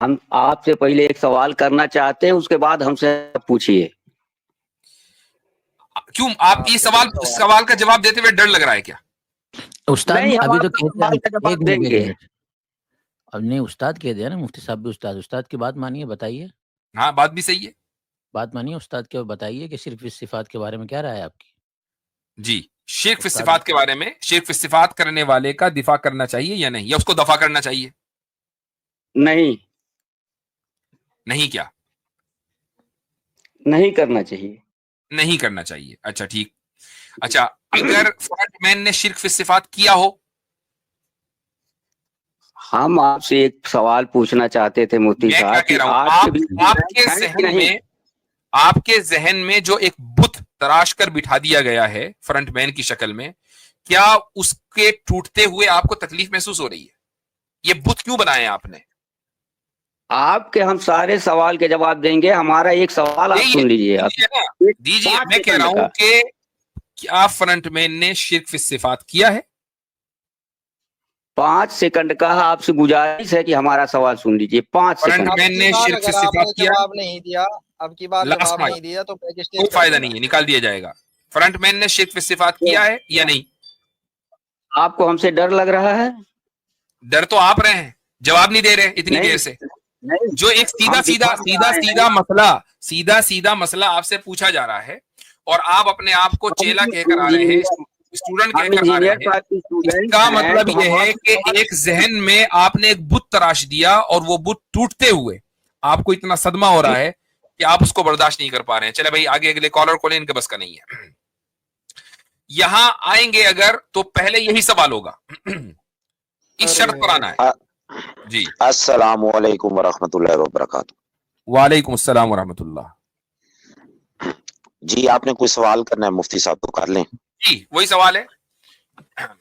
ہم آپ سے پہلے ایک سوال کرنا چاہتے ہیں، اس کے بعد ہم سے پوچھیے. کیوں آپ یہ سوال کا جواب دیتے ہوئے ڈر لگ رہا ہے کیا؟ استاد نہیں، ابھی ہم تو آپ کے سوال کا جواب دیں گے. اب نہیں استاد کہہ دیا نا، مفتی صاحب بھی استاد کی بات مانیے، بتائیے. ہاں بات بھی صحیح ہے، بات مانیے استاد کے، بتائیے کہ شرک فی صفات کے بارے میں کیا رائے ہے آپ کی؟ جی شرک فی صفات کے بارے میں، شرک فی صفات کرنے والے کا دفاع کرنا چاہیے یا نہیں، یا اس کو دفاع کرنا چاہیے؟ نہیں کیا نہیں کرنا چاہیے. نہیں کرنا چاہیے. اچھا ٹھیک. اچھا اگر فرنٹ مین نے شرک فی صفات کیا ہو؟ ہم آپ سے ایک سوال پوچھنا چاہتے تھے مفتی میں کیا صاحب کہہ کہ رہا ہوں، آپ کے ذہن میں جو ایک بت تراش کر بٹھا دیا گیا ہے فرنٹ مین کی شکل میں، کیا اس کے ٹوٹتے ہوئے آپ کو تکلیف محسوس ہو رہی ہے؟ یہ بت کیوں بنائے آپ نے؟ آپ کے ہم سارے سوال کے جواب دیں گے. ہمارا ایک سوال آپ سن لیجیے. دیجیے. میں کہہ رہا ہوں کہ کیا فرنٹ مین نے شرک فی صفات کیا ہے؟ 5 سیکنڈ کا آپ سے گزارش ہے کہ ہمارا سوال سن لیجیے. 5 سیکنڈ. فرنٹ مین نے شرک فی صفات کیا؟ جواب نہیں دیا، اب کی بار جواب نہیں دیا تو کوئی فائدہ نہیں ہے، نکال دیا جائے گا. فرنٹ مین نے شرک فی صفات کیا ہے یا نہیں؟ آپ کو ہم سے ڈر لگ رہا ہے؟ ڈر تو آپ رہے ہیں، جواب نہیں دے رہے اتنی دیر سے. جو ایک سیدھا مسئلہ آپ سے پوچھا جا رہا ہے اور آپ اپنے آپ کو چیلا کہہ کر آ رہے ہیں، اسٹوڈنٹ کہہ کر آ رہے ہیں. اس کا مطلب یہ ہے کہ ایک ذہن میں آپ نے ایک بت تراش دیا اور وہ بت ٹوٹتے ہوئے آپ کو اتنا صدمہ ہو رہا ہے کہ آپ اس کو برداشت نہیں کر پا رہے ہیں. چلے بھائی آگے اگلے کالر کو لیں، ان کے بس کا نہیں ہے. یہاں آئیں گے اگر تو پہلے یہی سوال ہوگا، اس شرط پر آنا ہے. جی السلام علیکم ورحمۃ اللہ وبرکاتہ. وعلیکم السلام ورحمۃ اللہ. جی آپ نے کوئی سوال کرنا ہے مفتی صاحب تو کر لیں. جی وہی سوال ہے،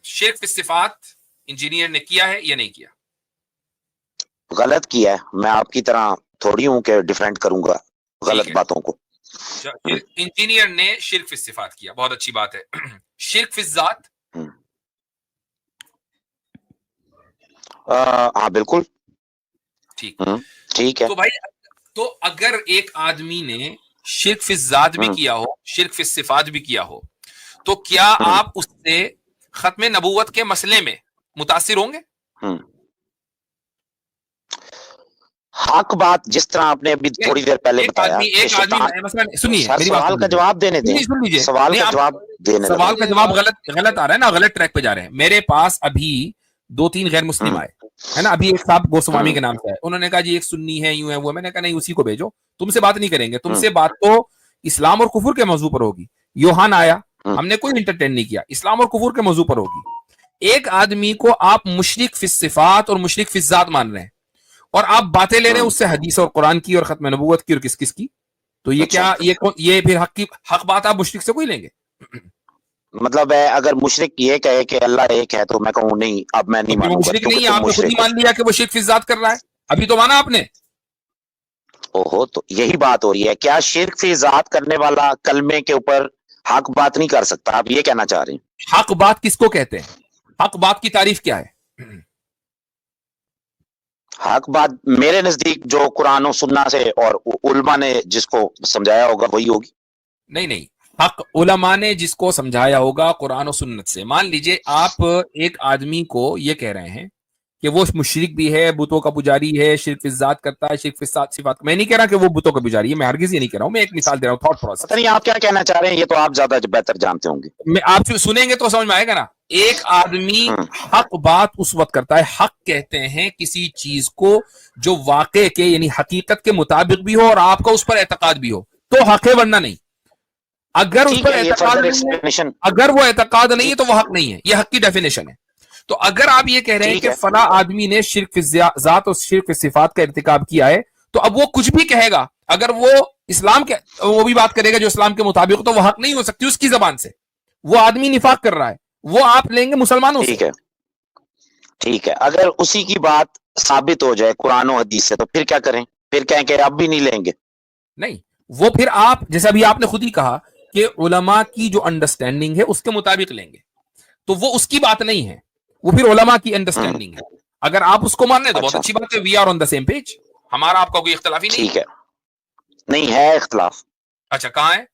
شرک فی صفات انجینئر نے کیا ہے یا نہیں کیا؟ غلط کیا ہے. میں آپ کی طرح تھوڑی ہوں کہ ڈیفینڈ کروں گا غلط باتوں کو. انجینئر نے شرک فی صفات کیا، بہت اچھی بات ہے. شرک فی ذات؟ ہاں بالکل ٹھیک ہے. تو بھائی تو اگر ایک آدمی نے شرک فی ذات بھی کیا ہو، شرک فی صفات بھی کیا ہو، تو کیا آپ اس سے ختم نبوت کے مسئلے میں متاثر ہوں گے؟ حق بات جس طرح آپ نے ابھی تھوڑی دیر پہلے بتایا، سوال کا جواب دینے دیں. سوال کا جواب دینے، سوال کا جواب غلط آ رہا ہے نا، غلط ٹریک پہ جا رہے ہیں. میرے پاس ابھی 2-3 غیر مسلم آئے ہے نا. ابھی ایک صاحب گوسوامی کے نام سے ہے، انہوں نے کہا جی ایک سنی ہے، یوں ہے وہ. میں نے کہا نہیں اسی کو بھیجو، تم سے بات نہیں کریں گے. تم سے بات تو اسلام اور کفر کے موضوع پر ہوگی. یوحان آیا، ہم نے کوئی انٹرٹین نہیں کیا، اسلام اور کفر کے موضوع پر ہوگی. ایک آدمی کو آپ مشرک فی صفات اور مشرک فی ذات مان رہے ہیں اور آپ باتیں لے رہے ہیں اس سے حدیث اور قرآن کی اور ختم نبوت کی اور کس کی. تو یہ کیا یہ پھر حق بات آپ مشرک سے کوئی لیں گے؟ مطلب ہے اگر مشرک یہ کہے کہ اللہ ایک ہے تو میں کہوں نہیں، اب میں نہیں مانوں گا. مشرک نہیں، آپ نے خود ہی مان لیا کہ وہ شرک فی ذات کر رہا ہے. ابھی تو مانا آپ نے. اوہو، تو یہی بات ہو رہی ہے. کیا شرک فی ذات کرنے والا کلمے کے اوپر حق بات نہیں کر سکتا؟ آپ یہ کہنا چاہ رہے ہیں؟ حق بات کس کو کہتے ہیں؟ حق بات کی تعریف کیا ہے؟ حق بات میرے نزدیک جو قرآن و سننا سے اور علماء نے جس کو سمجھایا ہوگا وہی ہوگی. نہیں، حق علماء نے جس کو سمجھایا ہوگا قرآن و سنت سے. مان لیجئے آپ ایک آدمی کو یہ کہہ رہے ہیں کہ وہ مشرک بھی ہے، بتوں کا پجاری ہے، شرک فی ذات کرتا ہے، شرک فی صفات. میں نہیں کہہ رہا کہ وہ بتوں کا پجاری ہے، میں ہرگز یہ نہیں کہہ رہا ہوں. میں ایک مثال دے رہا ہوں، تھاٹ پروسیس. پتہ نہیں آپ کیا کہنا چاہ رہے ہیں، یہ تو آپ زیادہ بہتر جانتے ہوں گے. میں آپ سنیں گے تو سمجھ میں آئے گا نا. ایک آدمی حق بات اس وقت کرتا ہے، حق کہتے ہیں کسی چیز کو جو واقع کے یعنی حقیقت کے مطابق بھی ہو اور آپ کا اس پر اعتقاد بھی ہو تو حق ہے، ورنہ نہیں. اگر اس پر اعتقاد نہیں ہے، اگر وہ اعتقاد نہیں ہے تو وہ حق نہیں ہے. یہ حق کی ڈیفینیشن ہے. تو اگر آپ یہ کہہ رہے ہیں کہ فلاں آدمی نے شرک فی ذات اور شرک فی صفات کا ارتکاب کیا ہے، تو اب وہ کچھ بھی کہے گا، اگر وہ اسلام کے وہ بھی بات کرے گا جو اسلام کے مطابق، تو وہ حق نہیں ہو سکتی اس کی زبان سے. وہ آدمی نفاق کر رہا ہے، وہ آپ لیں گے مسلمانوں سے. ٹھیک ہے. اگر اسی کی بات ثابت ہو جائے قرآن و حدیث سے تو پھر کیا کریں؟ پھر کہیں کہ اب بھی نہیں لیں گے. نہیں، وہ پھر آپ جیسے ابھی آپ نے خود ہی کہا کہ علماء کی جو انڈرسٹینڈنگ ہے اس کے مطابق لیں گے، تو وہ اس کی بات نہیں ہے، وہ پھر علماء کی انڈرسٹینڈنگ ہے. اگر آپ اس کو مان رہے تو بہت اچھی بات ہے، we are on the same page. ہمارا آپ کا کوئی اختلافی نہیں؟ ٹھیک ہے، نہیں ہے اختلاف. اچھا کہاں ہے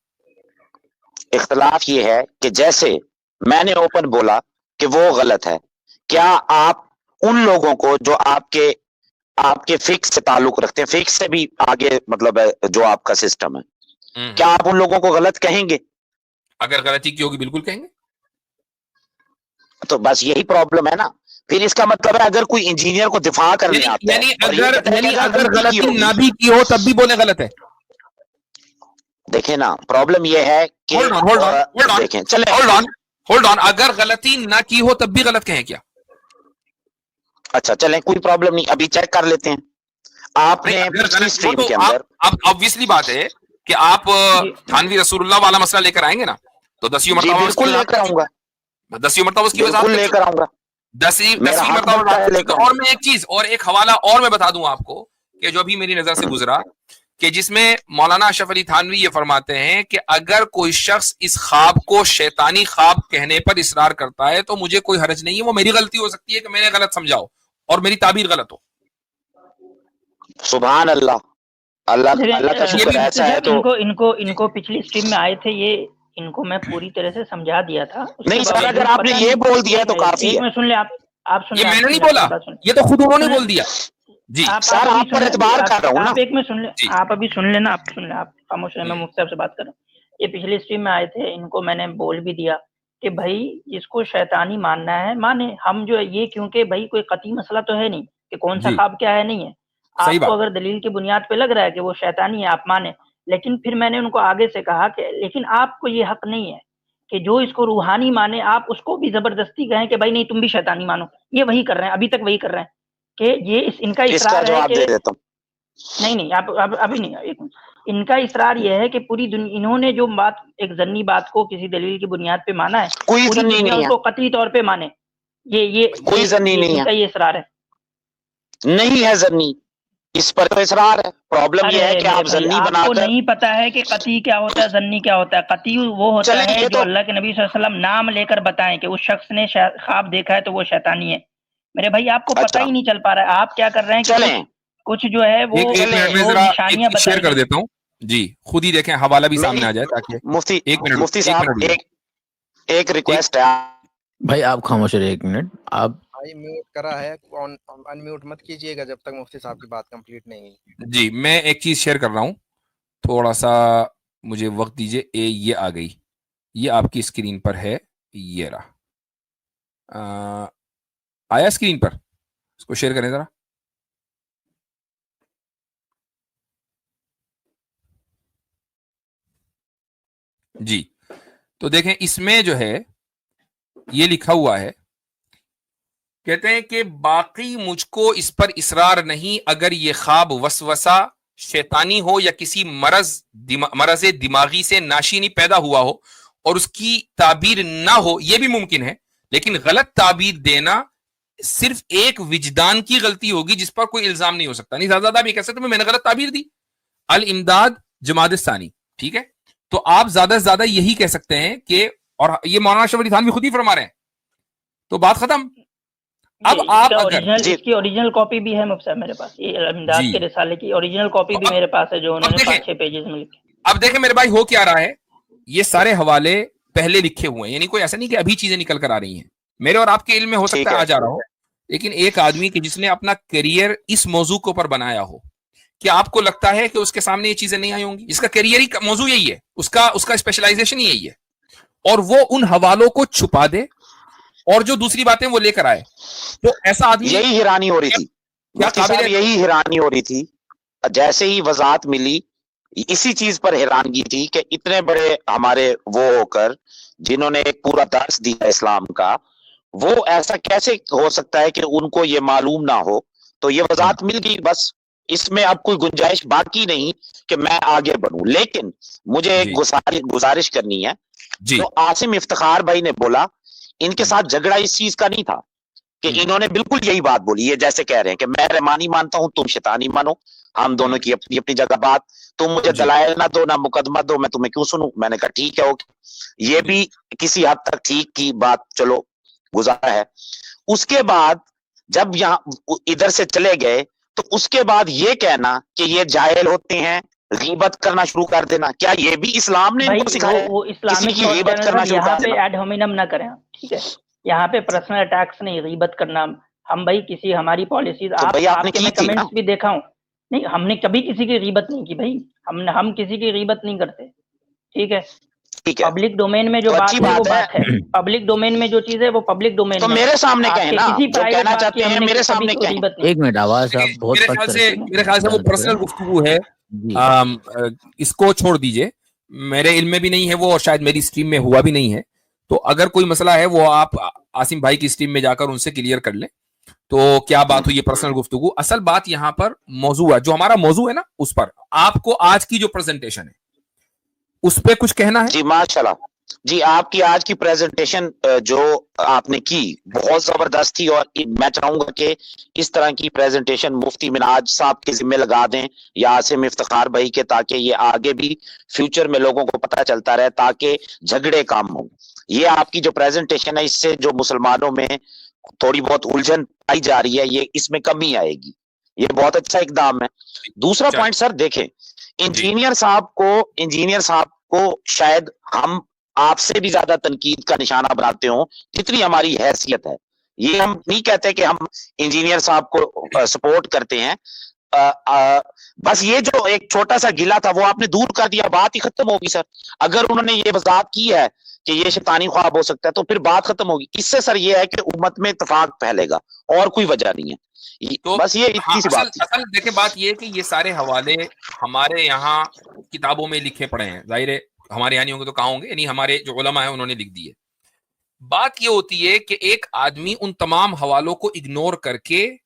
اختلاف یہ ہے کہ جیسے میں نے اوپن بولا کہ وہ غلط ہے، کیا آپ ان لوگوں کو جو آپ کے فکس سے تعلق رکھتے ہیں، فکس سے بھی آگے مطلب ہے جو آپ کا سسٹم ہے، کیا آپ ان لوگوں کو غلط کہیں گے؟ اگر غلطی کی ہوگی بالکل کہیں گے. تو بس یہی پرابلم ہے نا. پھر اس کا مطلب ہے اگر کوئی انجینئر کو دفاع کرنے آتا ہے اور یہ کہتا ہے کہ اگر غلطی کی غلطی ہوگی، نہ بھی کی ہو تب بھی بولے غلط ہے. دیکھیں نا پرابلم یہ ہے کہ دیکھیں چلیں ہولڈ آن، اگر غلطی نہ کی ہو تب بھی غلط کہیں کیا؟ اچھا چلیں کوئی پرابلم نہیں، ابھی چیک کر لیتے ہیں. آپ نے پچھلی سٹریم کے اندر اب obviously بات ہے کہ آپ تھانوی رسول اللہ والا مسئلہ لے کر آئیں گے نا، تو 10 جی مرتبہ بالکل لے کر آؤں گا، 10 مرتبہ اس کی وضاحت بالکل لے کر آؤں گا، 10 میرا حق مرتبہ بنتا ہے لے کر. اور میں ایک چیز اور ایک حوالہ اور میں بتا دوں آپ کو کہ جو ابھی میری نظر سے گزرا، کہ جس میں مولانا اشرف علی تھانوی یہ فرماتے ہیں کہ اگر کوئی شخص اس خواب کو شیطانی خواب کہنے پر اصرار کرتا ہے تو مجھے کوئی حرج نہیں ہے، وہ میری غلطی ہو سکتی ہے کہ میں نے غلط سمجھا ہو اور میری تعبیر غلط ہو. سبحان اللہ، اللہ کا شکر ایسا ہے. تو ان کو پچھلی اسٹریم میں آئے تھے، یہ ان کو میں پوری طرح سے سمجھا دیا تھا. نہیں سر، اگر آپ نے یہ بول دیا تو کافی ایک ہے. میں سن لیں آپ سن یہ لیں، میں نے نہیں بولا، یہ تو خود انہوں نے بول دیا. جی سر آپ پر اعتبار کر رہا ہوں نا. آپ ایک میں سن لیں، آپ ابھی سن لینا، آپ سن لیں، آپ خاموش رہیں، میں مفتی صاحب سے بات کر رہا ہوں. یہ پچھلی اسٹریم میں آئے تھے، ان کو میں نے بول بھی دیا کہ بھائی جس کو شیطانی ماننا ہے مانے، ہم جو یہ کیونکہ بھائی کوئی قطعی مسئلہ تو ہے نہیں کہ کون سا خواب کیا ہے، نہیں ہے. آپ کو اگر دلیل کی بنیاد پہ لگ رہا ہے کہ وہ شیطانی ہے آپ مانے، لیکن پھر میں نے ان کو آگے سے کہا کہ لیکن آپ کو یہ حق نہیں ہے کہ جو اس کو روحانی مانے آپ اس کو بھی زبردستی کہیں کہ بھائی نہیں تم بھی شیطانی مانو. یہ وہی کر رہے ہیں، ابھی تک وہی کر رہے ہیں کہ یہ ان کا اس کا اصرار ہے جواب کہ دے دیتا ہوں. نہیں آپ ابھی نہیں، ان کا اصرار یہ ہے کہ پوری دنیا، انہوں نے جو بات ایک ضمنی بات کو کسی دلیل کی بنیاد پہ مانا ہے، کوئی پوری ضمنی دنیا نہیں اس ہے، کو قطعی طور پہ مانے. کوئی ضمنی نہیں ان کا ہے، یہ اصرار ہے. نہیں ہے ضمنی، اس پر تو اصرار ہے. پرابلم یہ ہے کہ آپ ضمنی آپ بنا کو کر، نہیں پتا ہے کہ قطعی کیا ہوتا ہے، ضمنی کیا ہوتا ہے. قطعی وہ ہوتا چلیں ہے یہ جو تو اللہ کے نبی صلی اللہ علیہ وسلم نام لے کر بتائیں کہ اس شخص نے خواب دیکھا ہے تو وہ شیطانی ہے. میرے بھائی آپ کو پتہ اچھا ہی نہیں چل پا رہا ہے، آپ کیا کر رہے ہیں کہ چلیں کچھ جو ہے وہ ایک منٹ میں وہ ذرا نشانیاں شیئر بتائی کر گئی. دیتا ہوں. جی خود ہی دیکھیں، حوالہ بھی سامنے میری آ جائے تاکہ مفتی صاحب ایک ریکویسٹ ہے. بھائی آپ خاموش رہے 1 منٹ. آپ بھائی میوٹ کرا ہے، ان میوٹ مت کیجیے گا جب تک مفتی صاحب کی بات کمپلیٹ نہیں ہوئی. جی میں ایک چیز شیئر کر رہا ہوں، تھوڑا سا مجھے وقت دیجئے. یہ آ گئی، یہ آپ کی اسکرین پر ہے، یہ رہا. آیا اسکرین پر؟ اس کو شیئر کریں ذرا. جی تو دیکھیں اس میں جو ہے یہ لکھا ہوا ہے، کہتے ہیں کہ باقی مجھ کو اس پر اصرار نہیں اگر یہ خواب وسوسہ شیطانی ہو یا کسی مرض دماغی سے ناشینی پیدا ہوا ہو اور اس کی تعبیر نہ ہو، یہ بھی ممکن ہے، لیکن غلط تعبیر دینا صرف ایک وجدان کی غلطی ہوگی جس پر کوئی الزام نہیں ہو سکتا. نہیں زیادہ بھی کہہ سکتے میں نے غلط تعبیر دی. الامداد جماد الثانی، ٹھیک ہے، تو آپ زیادہ سے زیادہ یہی کہہ سکتے ہیں کہ، اور یہ مولانا اشرف علی تھانوی خود ہی فرما رہے ہیں، تو بات ختم. اب آپ اگر اس کی اوریجنل کاپی بھی ہے مفتی صاحب میرے پاس، یہ الامداد کے رسالے کی اوریجنل کاپی بھی میرے پاس ہے جو انہوں نے 5-6 پیجز میں لکھی. اب دیکھیں میرے بھائی ہو کیا رہا ہے، یہ سارے حوالے پہلے لکھے ہوئے ہیں، یعنی کوئی ایسا نہیں کہ ابھی چیزیں نکل کر آ رہی ہیں. میرے اور آپ کے علم میں ہو سکتا ہے آ جا رہا ہو، لیکن ایک آدمی کہ جس نے اپنا کیریئر اس موضوع کے اوپر بنایا ہو، کیا آپ کو لگتا ہے کہ اس کے سامنے یہ چیزیں نہیں آئی ہوں گی؟ اس کا کیریئر ہی موضوع یہی ہے، اس کا اسپیشلائزیشن ہی یہی ہے، اور وہ ان حوالوں کو چھپا دے اور جو دوسری باتیں وہ لے کر آئے. تو ایسا آدمی، یہی حیرانی ہو رہی تھی مفتی صاحب، یہی حیرانی ہو رہی تھی جیسے ہی وضاحت ملی. اسی چیز پر حیرانگی تھی کہ اتنے بڑے ہمارے وہ ہو کر جنہوں نے ایک پورا درس دیا اسلام کا، وہ ایسا کیسے ہو سکتا ہے کہ ان کو یہ معلوم نہ ہو. تو یہ وضاحت مل گئی، بس اس میں اب کوئی گنجائش باقی نہیں کہ میں آگے بڑھوں. لیکن مجھے ایک گزارش کرنی ہے. جو عاصم افتخار بھائی نے بولا، ان کے ساتھ جھگڑا اس چیز کا نہیں تھا کہ انہوں نے بالکل یہی بات بولی، یہ جیسے کہہ رہے ہیں کہ میں رحمانی مانتا ہوں تم شیطانی مانو، ہم دونوں کی اپنی اپنی جگہ بات، تم مجھے دلائل نہ دو نہ مقدمہ دو، میں تمہیں کیوں سنوں. میں نے کہا ٹھیک ہے اوکے، یہ بھی کسی حد تک ٹھیک کی بات چلو گزارا ہے. اس کے بعد جب یہاں ادھر سے چلے گئے تو اس کے بعد یہ کہنا کہ یہ جاہل ہوتے ہیں، غیبت کرنا شروع کر دینا، کیا یہ بھی اسلام نے ان کو سکھایا ہے؟ وہ کسی اسلامک کی غیبت کرنا شروع یہاں کر پہ دینا؟ ایڈ ہومینم نہ کریں، ٹھیک ہے، یہاں پہ پرسنل اٹیکس نہیں، غیبت کرنا ہم بھائی کسی ہماری پالیسیز تو بھائی آپ آپ نے کے کی میں تھی نا، کمنٹس بھی دیکھا ہوں، نہیں ہم نے کبھی کسی کی غیبت نہیں کی بھائی، ہم کسی کی غیبت نہیں کرتے، ٹھیک ہے، ٹھیک ہے، پبلک ڈومین میں جو تو اچھی بات ہے وہ بات بات ہے، پبلک ڈومین میں جو چیز ہے وہ پبلک ڈومین تو میں میرے سامنے آپ کہیں کے نا، کسی جو پرائیویٹ کہنا بات کی چاہتے ہم ہیں نے میرے کبھی سامنے کوئی کہیں۔ غیبت نہیں ایک منٹ آواز صاحب دیکھیے، بہت پست میرے خیال سے وہ طرح پرسنل گفتگو ہے، جی اس کو چھوڑ دیجئے، میرے علم میں بھی نہیں ہے وہ، اور شاید میری اسٹریم میں ہوا بھی نہیں ہے، تو اگر کوئی مسئلہ ہے وہ آپ عاصم بھائی کی اسٹریم میں جا کر ان سے کلیئر کر لیں تو کیا بات ہوئی ہے پرسنل گفتگو۔ اصل بات یہاں پر موضوع ہے، جو ہمارا موضوع ہے نا اس پر آپ کو آج کی جو پریزنٹیشن ہے اس پہ کچھ کہنا ہے؟ جی ماشاءاللہ، جی آپ کی آج کی پریزنٹیشن جو آپ نے کی بہت زبردست تھی، اور میں چاہوں گا کہ اس طرح کی پریزنٹیشن مفتی منہاج صاحب کے ذمہ لگا دیں یا عاصم افتخار بھائی کے، تاکہ یہ آگے بھی فیوچر میں لوگوں کو پتہ چلتا رہے، تاکہ جھگڑے کام ہوں۔ یہ آپ کی جو پریزنٹیشن ہے اس سے جو مسلمانوں میں تھوڑی بہت الجھن پائی جا رہی ہے، یہ اس میں کمی آئے گی، یہ بہت اچھا اقدام ہے۔ دوسرا چل پوائنٹ سر دیکھیں، جی انجینئر صاحب کو شاید ہم آپ سے بھی زیادہ تنقید کا نشانہ بناتے ہوں جتنی ہماری حیثیت ہے، یہ ہم نہیں کہتے کہ ہم انجینئر صاحب کو سپورٹ کرتے ہیں، بس یہ جو ایک چھوٹا سا گلا تھا وہ آپ نے دور کر دیا، بات ہی ختم ہوگی سر۔ اگر انہوں نے یہ وضاحت کی ہے کہ یہ شیطانی خواب ہو سکتا ہے تو پھر بات ختم ہوگی، اس سے سر یہ ہے کہ امت میں اتفاق پھیلے گا، اور کوئی وجہ نہیں ہے، تو بس یہ ہاں، اتنی سی بات تھی۔ اصل دیکھیں بات یہ ہے کہ یہ سارے حوالے ہمارے یہاں کتابوں میں لکھے پڑے ہیں، ظاہر ہے ہمارے یہاں نہیں ہوں گے تو کہاں ہوں گے، یعنی ہمارے جو علماء ہیں انہوں نے لکھ دیے۔ بات یہ ہوتی ہے کہ ایک آدمی ان تمام حوالوں کو اگنور کر کے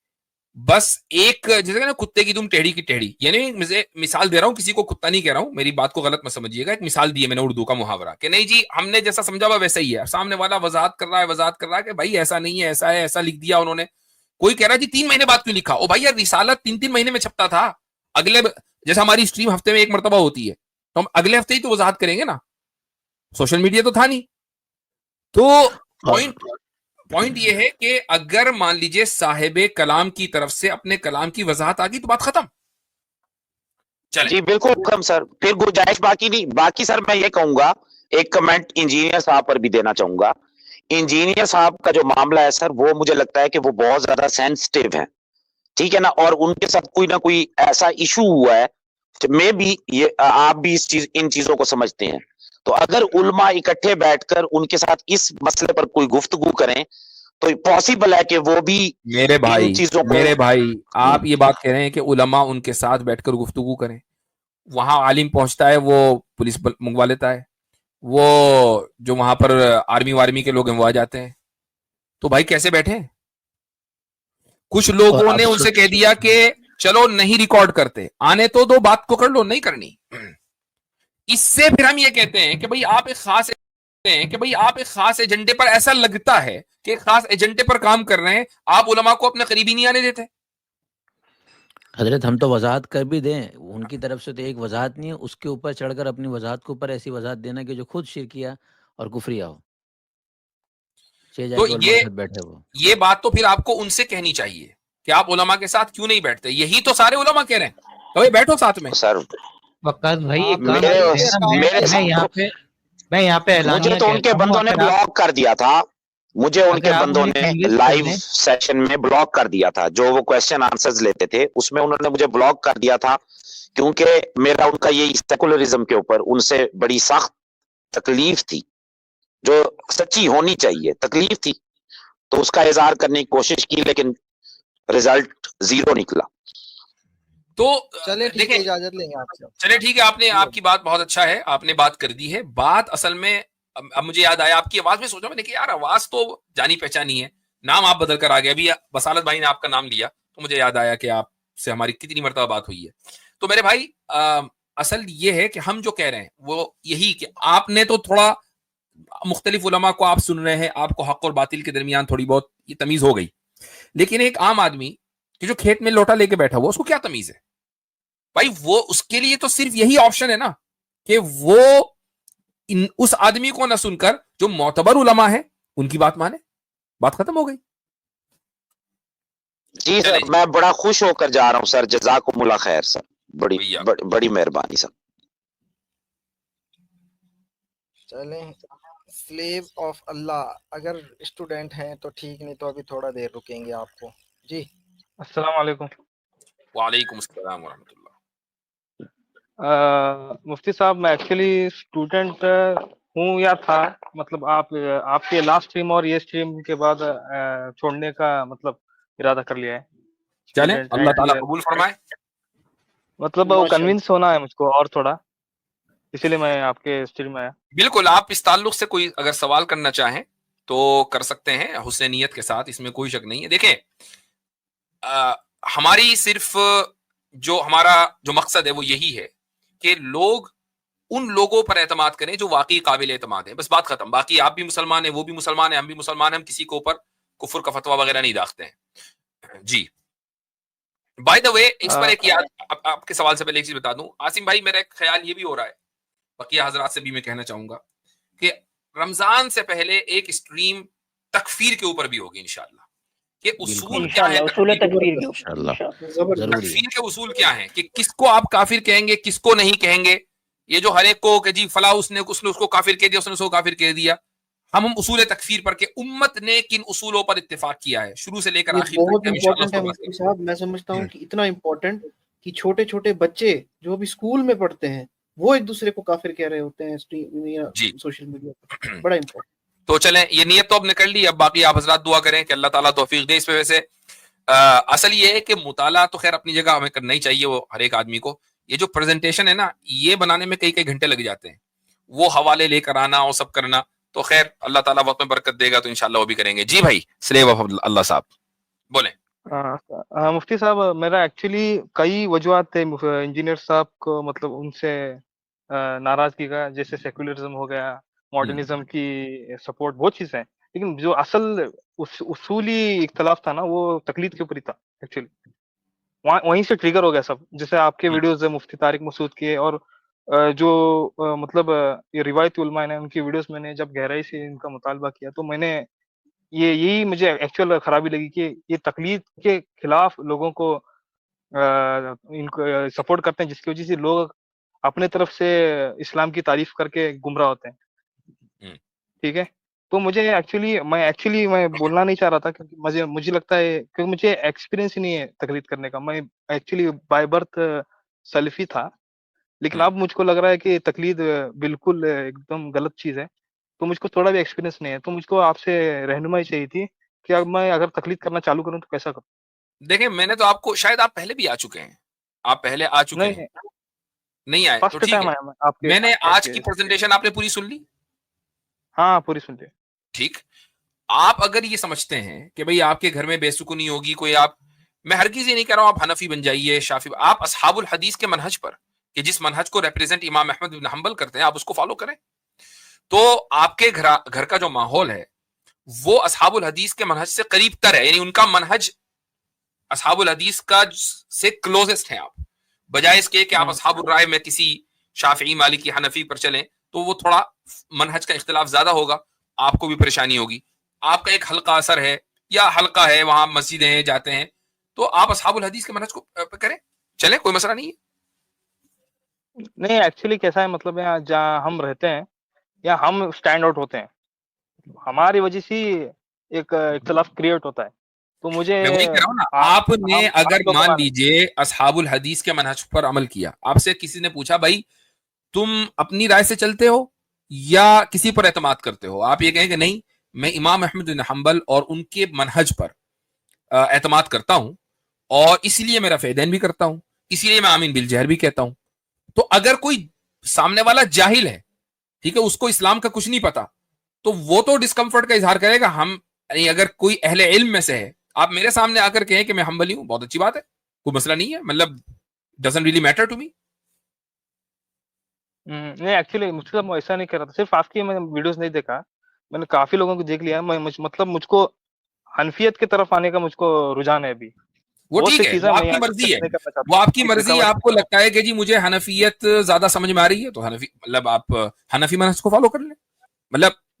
بس ایک جیسے کہ نا کتے کی تم ٹیڑھی کی ٹیڑھی، یعنی مثال دے رہا ہوں، کسی کو کتا نہیں کہہ رہا ہوں، میری بات کو غلط مت سمجھیے گا، ایک مثال دی ہے میں نے اردو کا محاورہ کہ نہیں جی ہم نے جیسا سمجھا ہوا ویسا ہی ہے، سامنے والا وضاحت کر رہا ہے کہ بھائی ایسا نہیں ہے، ایسا ہے، ایسا لکھ دیا انہوں نے، کوئی کہہ رہا ہے جی 3 مہینے بعد کیوں لکھا، او بھائی یار رسالت 3 مہینے میں چھپتا تھا، اگلے جیسا ہماری اسٹریم ہفتے میں ایک مرتبہ ہوتی ہے تو ہم اگلے ہفتے ہی تو وضاحت کریں گے نا، سوشل میڈیا تو تھا نہیں۔ تو پوائنٹ یہ ہے کہ اگر مان لیجئے صاحب کلام کی طرف سے اپنے کلام کی وضاحت آ گئی تو بات ختم۔ چلیں جی بالکل کم سر، پھر گنجائش باقی نہیں، باقی سر میں یہ کہوں گا، ایک کمنٹ انجینئر صاحب پر بھی دینا چاہوں گا۔ انجینئر صاحب کا جو معاملہ ہے سر، وہ مجھے لگتا ہے کہ وہ بہت زیادہ سینسٹیو ہیں، ٹھیک ہے نا، اور ان کے ساتھ کوئی نہ کوئی ایسا ایشو ہوا ہے، میں بھی آپ بھی ان چیزوں کو سمجھتے ہیں، تو اگر علماء اکٹھے بیٹھ کر ان کے ساتھ اس مسئلے پر کوئی گفتگو کریں تو پاسبل ہے کہ وہ بھی میرے ان چیزوں کو بھائی آپ یہ بات کہہ رہے ہیں کہ علماء ان کے ساتھ بیٹھ کر گفتگو کریں، وہاں عالم پہنچتا ہے وہ پولیس منگوا لیتا ہے، وہ جو وہاں پر آرمی کے لوگ ہیں وہ آ جاتے ہیں، تو بھائی کیسے بیٹھے؟ کچھ لوگوں نے ان سے کہہ دیا کہ چلو نہیں ریکارڈ کرتے، آنے تو دو، بات کو کر لو، نہیں کرنی۔ اس سے پھر ہم یہ کہتے ہیں کہ بھئی آپ ایک خاص ایجنڈے پر، ایسا لگتا ہے کہ ایک خاص ایجنڈے پر کام کر رہے ہیں، آپ علماء کو اپنے قریبی نہیں آنے دیتے۔ حضرت ہم تو وضاحت کر بھی دیں، ان کی طرف سے تو ایک وضاحت نہیں ہے، اس کے اوپر چڑھ کر اپنی وضاحت کے اوپر ایسی وضاحت دینا کہ جو خود شرکیہ اور کفریہ ہو، تو یہ بات تو پھر آپ کو ان سے کہنی چاہیے کہ آپ علماء کے ساتھ کیوں نہیں بیٹھتے، یہی تو سارے علماء کہہ رہے ہیں، تو بھائی بیٹھو ساتھ میں۔ سر وقاص بھائی ایک کام میرے کرتے ہیں نا، میں یہاں پہ مجھے اعلانیہ تو ان کے کہتا ہوں، بندوں نے اگر آپ بلاک کر دیا تھا، مجھے ان کے اگر آپ بندوں مجھے نے convince کر لائیو لیں، سیشن میں بلاک کر دیا تھا، جو وہ کویسچن آنسرز لیتے تھے اس میں انہوں نے مجھے بلاک کر دیا تھا، کیونکہ میرا ان کا یہ سیکولرزم کے اوپر ان سے بڑی سخت تکلیف تھی، جو سچی ہونی چاہیے تکلیف تھی، تو اس کا اظہار کرنے کی کوشش کی، لیکن رزلٹ 0 نکلا۔ تو چلے ٹھیک دیکھیں، ہے، اجازت لیں گے آپ سے۔ چلے ٹھیک ہے، آپ کی بات بہت اچھا ہے، آپ نے بات کر دی ہے، بات اصل میں اب مجھے یاد آیا آپ کی آواز میں، سوچا میں نے کہ یار آواز تو جانی پہچانی ہے، نام آپ بدل کر آ گیا، ابھی بصالت بھائی نے آپ کا نام لیا تو مجھے یاد آیا کہ آپ سے ہماری کتنی مرتبہ بات ہوئی ہے۔ تو میرے بھائی اصل یہ ہے کہ ہم جو کہہ رہے ہیں وہ یہی کہ آپ نے تو تھوڑا مختلف علماء کو آپ سن رہے ہیں، آپ کو حق اور باطل کے درمیان تھوڑی بہت یہ تمیز ہو گئی، لیکن ایک عام آدمی کہ جو کھیت میں لوٹا لے کے بیٹھا ہوا اس کو کیا تمیز ہے بھائی؟ وہ اس کے لیے تو صرف یہی آپشن ہے نا کہ وہ اس آدمی کو نہ سن کر جو معتبر علماء ہیں ان کی بات مانے، بات ختم ہو گئی۔ جی چلیں سر میں بڑا خوش ہو کر جا رہا ہوں سر, جزاکم اللہ خیر سر, بڑی بھیا بڑی مہربانی سر. چلیں سلیو آف اللہ اگر اسٹوڈنٹ ہیں تو ٹھیک, نہیں تو ابھی تھوڑا دیر رکیں گے آپ کو. جی السلام علیکم. وعلیکم السلام ورحمۃ اللہ. مفتی صاحب میں ایکچولی اسٹوڈنٹ ہوں یا تھا, مطلب آپ کے لاسٹ اسٹریم اور یہ اسٹریم کے بعد چھوڑنے کا مطلب ارادہ کر لیا ہے. چلیں اسٹوڈنٹ اللہ تعالیٰ اینڈ قبول فرمائے. مطلب وہ کنونس ہونا ہے مجھ کو اور تھوڑا, اسی لیے میں آپ کے اسٹریم میں آیا. بالکل, آپ اس تعلق سے کوئی اگر سوال کرنا چاہیں تو کر سکتے ہیں حسن نیت کے ساتھ, اس میں کوئی شک نہیں ہے. دیکھیں ہماری صرف جو ہمارا جو مقصد ہے وہ یہی ہے کہ لوگ ان لوگوں پر اعتماد کریں جو واقعی قابل اعتماد ہیں, بس بات ختم. باقی آپ بھی مسلمان ہیں, وہ بھی مسلمان ہیں, ہم بھی مسلمان ہیں, ہم کسی کے اوپر کفر کا فتویٰ وغیرہ نہیں داغتے ہیں. جی بائی دا وے اس پر ایک یاد آپ کے سوال سے پہلے ایک چیز بتا دوں عاصم بھائی, میرا ایک خیال یہ بھی ہو رہا ہے, بقیہ حضرات سے بھی میں کہنا چاہوں گا کہ رمضان سے پہلے ایک اسٹریم تکفیر کے اوپر بھی ہوگی انشاءاللہ, کہ اصول کیا ہے اصول تکفیر کے انشاءاللہ اوپر. ضروری ہے. تکفیر کے اصول کیا ہیں, کہ کس کو آپ کافر کہیں گے, کس کو نہیں کہیں گے. یہ جو ہر ایک کو کہ جی فلاں اس نے اس کو کافر کہہ دیا, اس نے اس کو کافر کہہ دیا. ہم اصول تکفیر پر کہ امت نے کن اصولوں پر اتفاق کیا ہے شروع سے لے کر آخر بہت تک, ہم انشاءاللہ اس امپورٹنٹ ہے پر بات مفتی کریں صاحب. میں سمجھتا ہوں گے. کہ اتنا امپورٹنٹ کہ چھوٹے چھوٹے بچے جو ابھی اسکول میں پڑھتے ہیں وہ ایک دوسرے کو کافر کہہ رہے ہوتے ہیں جی سوشل میڈیا پر. بڑا امپورٹنٹ. تو چلیں یہ نیت تو اب نے کر لی, اب باقی آپ حضرات دعا کریں کہ اللہ تعالیٰ توفیق دے اس پہ. ویسے اصل یہ ہے کہ مطالعہ تو خیر اپنی جگہ ہمیں کرنا ہی چاہیے وہ ہر ایک آدمی کو. یہ جو پریزنٹیشن ہے نا, یہ بنانے میں کئی گھنٹے لگ جاتے ہیں, وہ حوالے لے کر آنا اور سب کرنا, تو خیر اللہ تعالیٰ وقت میں برکت دے گا تو انشاءاللہ وہ بھی کریں گے. جی بھائی سلیو آف اللہ صاحب بولیں. مفتی صاحب میرا ایکچولی کئی وجوہات تھے انجینئر صاحب کو مطلب ان سے ناراضگی کا, جیسے سیکولرزم ہو گیا, ماڈرنزم کی سپورٹ, بہت چیزیں ہیں, لیکن جو اصل اصولی اختلاف تھا نا وہ تقلید کے اوپر ہی تھا ایکچولی. وہیں سے ٹریگر ہو گیا سب, جیسے آپ کے ویڈیوز مفتی طارق مسعود کے, اور جو مطلب یہ روایتی علماء نے ان کی ویڈیوز میں نے جب گہرائی سے ان کا مطالبہ کیا تو میں نے یہی مجھے ایکچوئل خرابی لگی کہ یہ تقلید کے خلاف لوگوں کو ان کو سپورٹ کرتے ہیں, جس کی وجہ سے لوگ اپنے طرف سے اسلام کی تعریف کر کے گمراہ ہوتے ہیں. ٹھیک ہے, تو مجھے ایکچولی میں بولنا نہیں چاہ رہا تھا کیونکہ مجھے لگتا ہے کیونکہ مجھے ایکسپیرینس ہی نہیں ہے تقلید کرنے کا. میں ایکچولی بائی برتھ سلفی تھا, لیکن اب مجھ کو لگ رہا ہے کہ تقلید بالکل ایک دم غلط چیز ہے, تو مجھ کو تھوڑا بھی ایکسپیرینس نہیں ہے. تو مجھ کو آپ سے رہنمائی چاہیے تھی کہ اب میں اگر تقلید کرنا چالو کروں تو کیسا کروں. دیکھیں میں نے تو آپ کو, شاید آپ پہلے بھی آ چکے ہیں, آپ پہلے آ چکے ہیں, نہیں آئے تو ٹھیک ہے. میں نے آج کی پریزنٹیشن آپ نے پوری سن لی؟ ہاں پوری سن لی. ٹھیک, آپ اگر یہ سمجھتے ہیں کہ بھئی آپ کے گھر میں بے سکونی ہوگی کوئی, آپ, میں ہرگز یہ نہیں کہہ رہا ہوں آپ حنفی بن جائیے, شافی, آپ اصحاب الحدیث کے منہج پر, کہ جس منہج کو ریپرزینٹ امام احمد بن حنبل کرتے ہیں, آپ اس کو فالو کریں. تو آپ کے گھر کا جو ماحول ہے وہ اصحاب الحدیث کے منہج سے قریب تر ہے, یعنی ان کا منہج اصحاب الحدیث کا سے کلوزسٹ ہیں آپ, بجائے اس کے کہ آپ اصحاب الرائے میں کسی شافعی مالکی حنفی پر چلیں تو وہ تھوڑا منہج کا اختلاف زیادہ ہوگا, آپ کو بھی پریشانی ہوگی. آپ کا ایک حلقہ اثر ہے یا حلقہ ہے, وہاں مسجدیں ہیں, جاتے ہیں, تو آپ اصحاب الحدیث کے منہج کو کریں, چلیں, کوئی مسئلہ نہیں ہے. نہیں ایکچولی کیسا ہے, مطلب یہاں جہاں ہم رہتے ہیں یا ہم اسٹینڈ آؤٹ ہوتے ہیں, ہماری وجہ سے ایک اختلاف کریٹ ہوتا ہے. تو مجھے میں وہی کہہ رہا ہوں نا, آپ نے اگر مان لیجئے اصحاب الحدیث کے منہج پر عمل کیا, آپ سے کسی نے پوچھا بھائی تم اپنی رائے سے چلتے ہو یا کسی پر اعتماد کرتے ہو, آپ یہ کہیں کہ نہیں میں امام احمد بن حنبل اور ان کے منہج پر اعتماد کرتا ہوں, اور اسی لیے میرا فیدین بھی کرتا ہوں, اسی لیے میں آمین بالجہر بھی کہتا ہوں. تو اگر کوئی سامنے والا جاہل ہے, ٹھیک ہے, اس کو اسلام کا کچھ نہیں پتا, تو وہ تو ڈسکمفرٹ کا اظہار کرے گا. ہم اگر کوئی اہل علم میں سے ہے, آپ میرے سامنے آ کر کہیں کہ میں حنبلی ہوں, بہت اچھی بات ہے, کوئی مسئلہ نہیں ہے, مطلب doesn't really matter to me. نہیں ایکچولی مجھ سے ایسا نہیں کر رہا تھا, صرف آپ کی میں ویڈیوز نہیں دیکھا, میں نے کافی لوگوں کو دیکھ لیا. مطلب مجھ کو حنفیت کی طرف آنے کا مجھ کو رجحان ہے ابھی. وہ ٹھیک ہے, وہ آپ کی مرضی ہے, وہ آپ کی مرضی. آپ کو لگتا ہے کہ جی مجھے حنفیت زیادہ سمجھ میں آ رہی ہے تو حنفی, مطلب آپ حنفی منہج کو فالو کر لیں.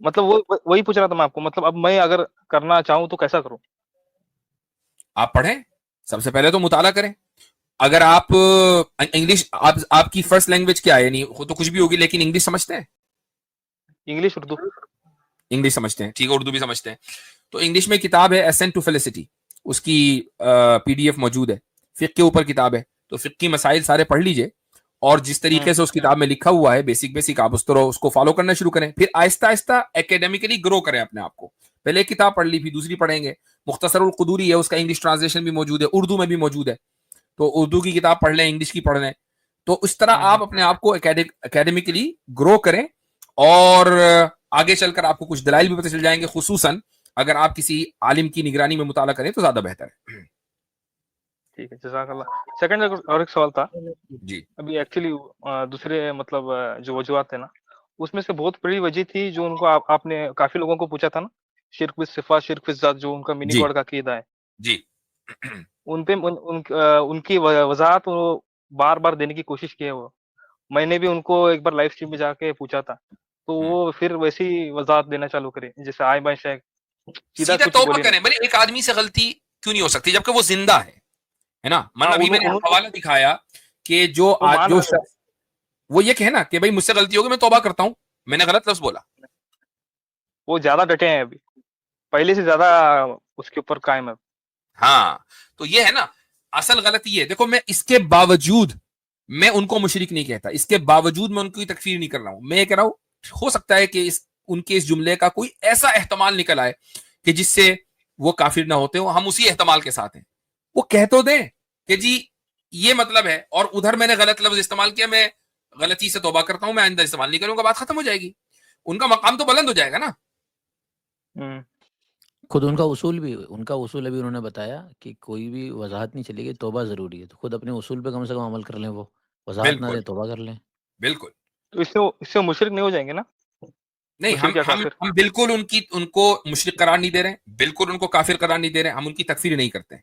مطلب وہی پوچھ رہا تھا میں آپ کو, مطلب اب میں اگر کرنا چاہوں تو کیسا کروں. آپ پڑھیں, سب سے پہلے تو مطالعہ کریں. اگر آپ انگلش آپ کی فرسٹ لینگویج کیا ہے, یعنی وہ تو کچھ بھی ہوگی لیکن انگلش سمجھتے ہیں؟ انگلش اردو انگلش سمجھتے ہیں, ٹھیک ہے, اردو بھی سمجھتے ہیں. تو انگلش میں کتاب ہے اسینٹ ٹو فیلسٹی, اس کی پی ڈی ایف موجود ہے. فقہ کے اوپر کتاب ہے, تو فقہ کی مسائل سارے پڑھ لیجئے, اور جس طریقے سے اس کتاب میں لکھا ہوا ہے بیسک آپ اس طرح اس کو فالو کرنا شروع کریں. پھر آہستہ آہستہ اکیڈیمکلی گرو کریں اپنے آپ کو. پہلے ایک کتاب پڑھ لی, پھر دوسری پڑھیں گے. مختصر القدوری ہے, اس کا انگلش ٹرانسلیشن بھی موجود ہے, اردو میں بھی موجود ہے, تو اردو کی کتاب پڑھ لیں, انگلش کی پڑھ لیں. تو اس طرح آپ اپنے آپ کو اکیڈیمکلی گرو کریں, اور آگے چل کر آپ کو کچھ دلائل بھی پتہ چل جائیں گے, خصوصاً اگر آپ کسی عالم کی نگرانی میں مطالعہ کریں تو زیادہ بہتر ہے. ٹھیک ہے, جزاک اللہ. سیکنڈ اور ایک سوال تھا جی. ابھی ایکچولی دوسرے مطلب جو وجوہات تھے نا, اس میں سے بہت بڑی وجہ تھی جو ان کو آپ نے کافی لوگوں کو پوچھا تھا نا, شرک بالصفات, شرک بالذات, جو ان کا منی گاڈ کا عقیدہ ہے. جی. ان پہ ان کی وضاحت وہ بار بار دینے کی کوشش کی ہے. وہ میں نے بھی ان کو ایک بار لائف اسٹریم میں جا کے پوچھا تھا, تو وہ پھر ویسی وضاحت دینا چالو کرے جیسے آئے بائیں شیخ سیدھا توبہ کریں. بھلے ایک آدمی سے غلطی کیوں نہیں ہو سکتی جبکہ وہ زندہ ہے نا. مطلب ابھی میں نے حوالہ دکھایا کہ جو شخص وہ یہ کہے نا کہ بھائی مجھ سے غلطی ہوگی, میں توبہ کرتا ہوں, میں نے غلط لفظ بولا, وہ زیادہ ڈٹے ہیں ابھی, پہلے سے زیادہ اس کے اوپر قائم ہے. ہاں, تو یہ ہے نا اصل غلطی یہ. دیکھو, میں اس کے باوجود میں ان کو مشرک نہیں کہتا, اس کے باوجود میں ان کی تکفیر نہیں کر رہا ہوں. میں یہ کہہ رہا ہوں ہو سکتا ہے کہ ان کے اس جملے کا کوئی ایسا احتمال نکل آئے کہ جس سے وہ کافر نہ ہوتے ہو, ہم اسی احتمال کے ساتھ ہیں. وہ کہہ تو دیں کہ جی یہ مطلب ہے, اور ادھر میں نے غلط لفظ استعمال کیا, میں غلطی سے توبہ کرتا ہوں, میں آئندہ استعمال نہیں کروں گا, بات ختم ہو جائے گی, ان کا مقام تو بلند ہو جائے گا نا. خود ان کا اصول ابھی انہوں نے بتایا کہ کوئی بھی وضاحت نہیں چلے گی, توبہ ضروری ہے. تو خود اپنے اصول پہ کم سے کم عمل کر لیں, وہ وضاحت نہ دیں, توبہ کر لیں. بالکل. تو اس سے مشرک نہیں ہو جائیں گے نا؟ نہیں, ہم بالکل ان کو مشرک قرار نہیں دے رہے ہیں, بالکل ان کو کافر قرار نہیں دے رہے ہیں, ہم ان کی تکفیر نہیں کرتے ہیں.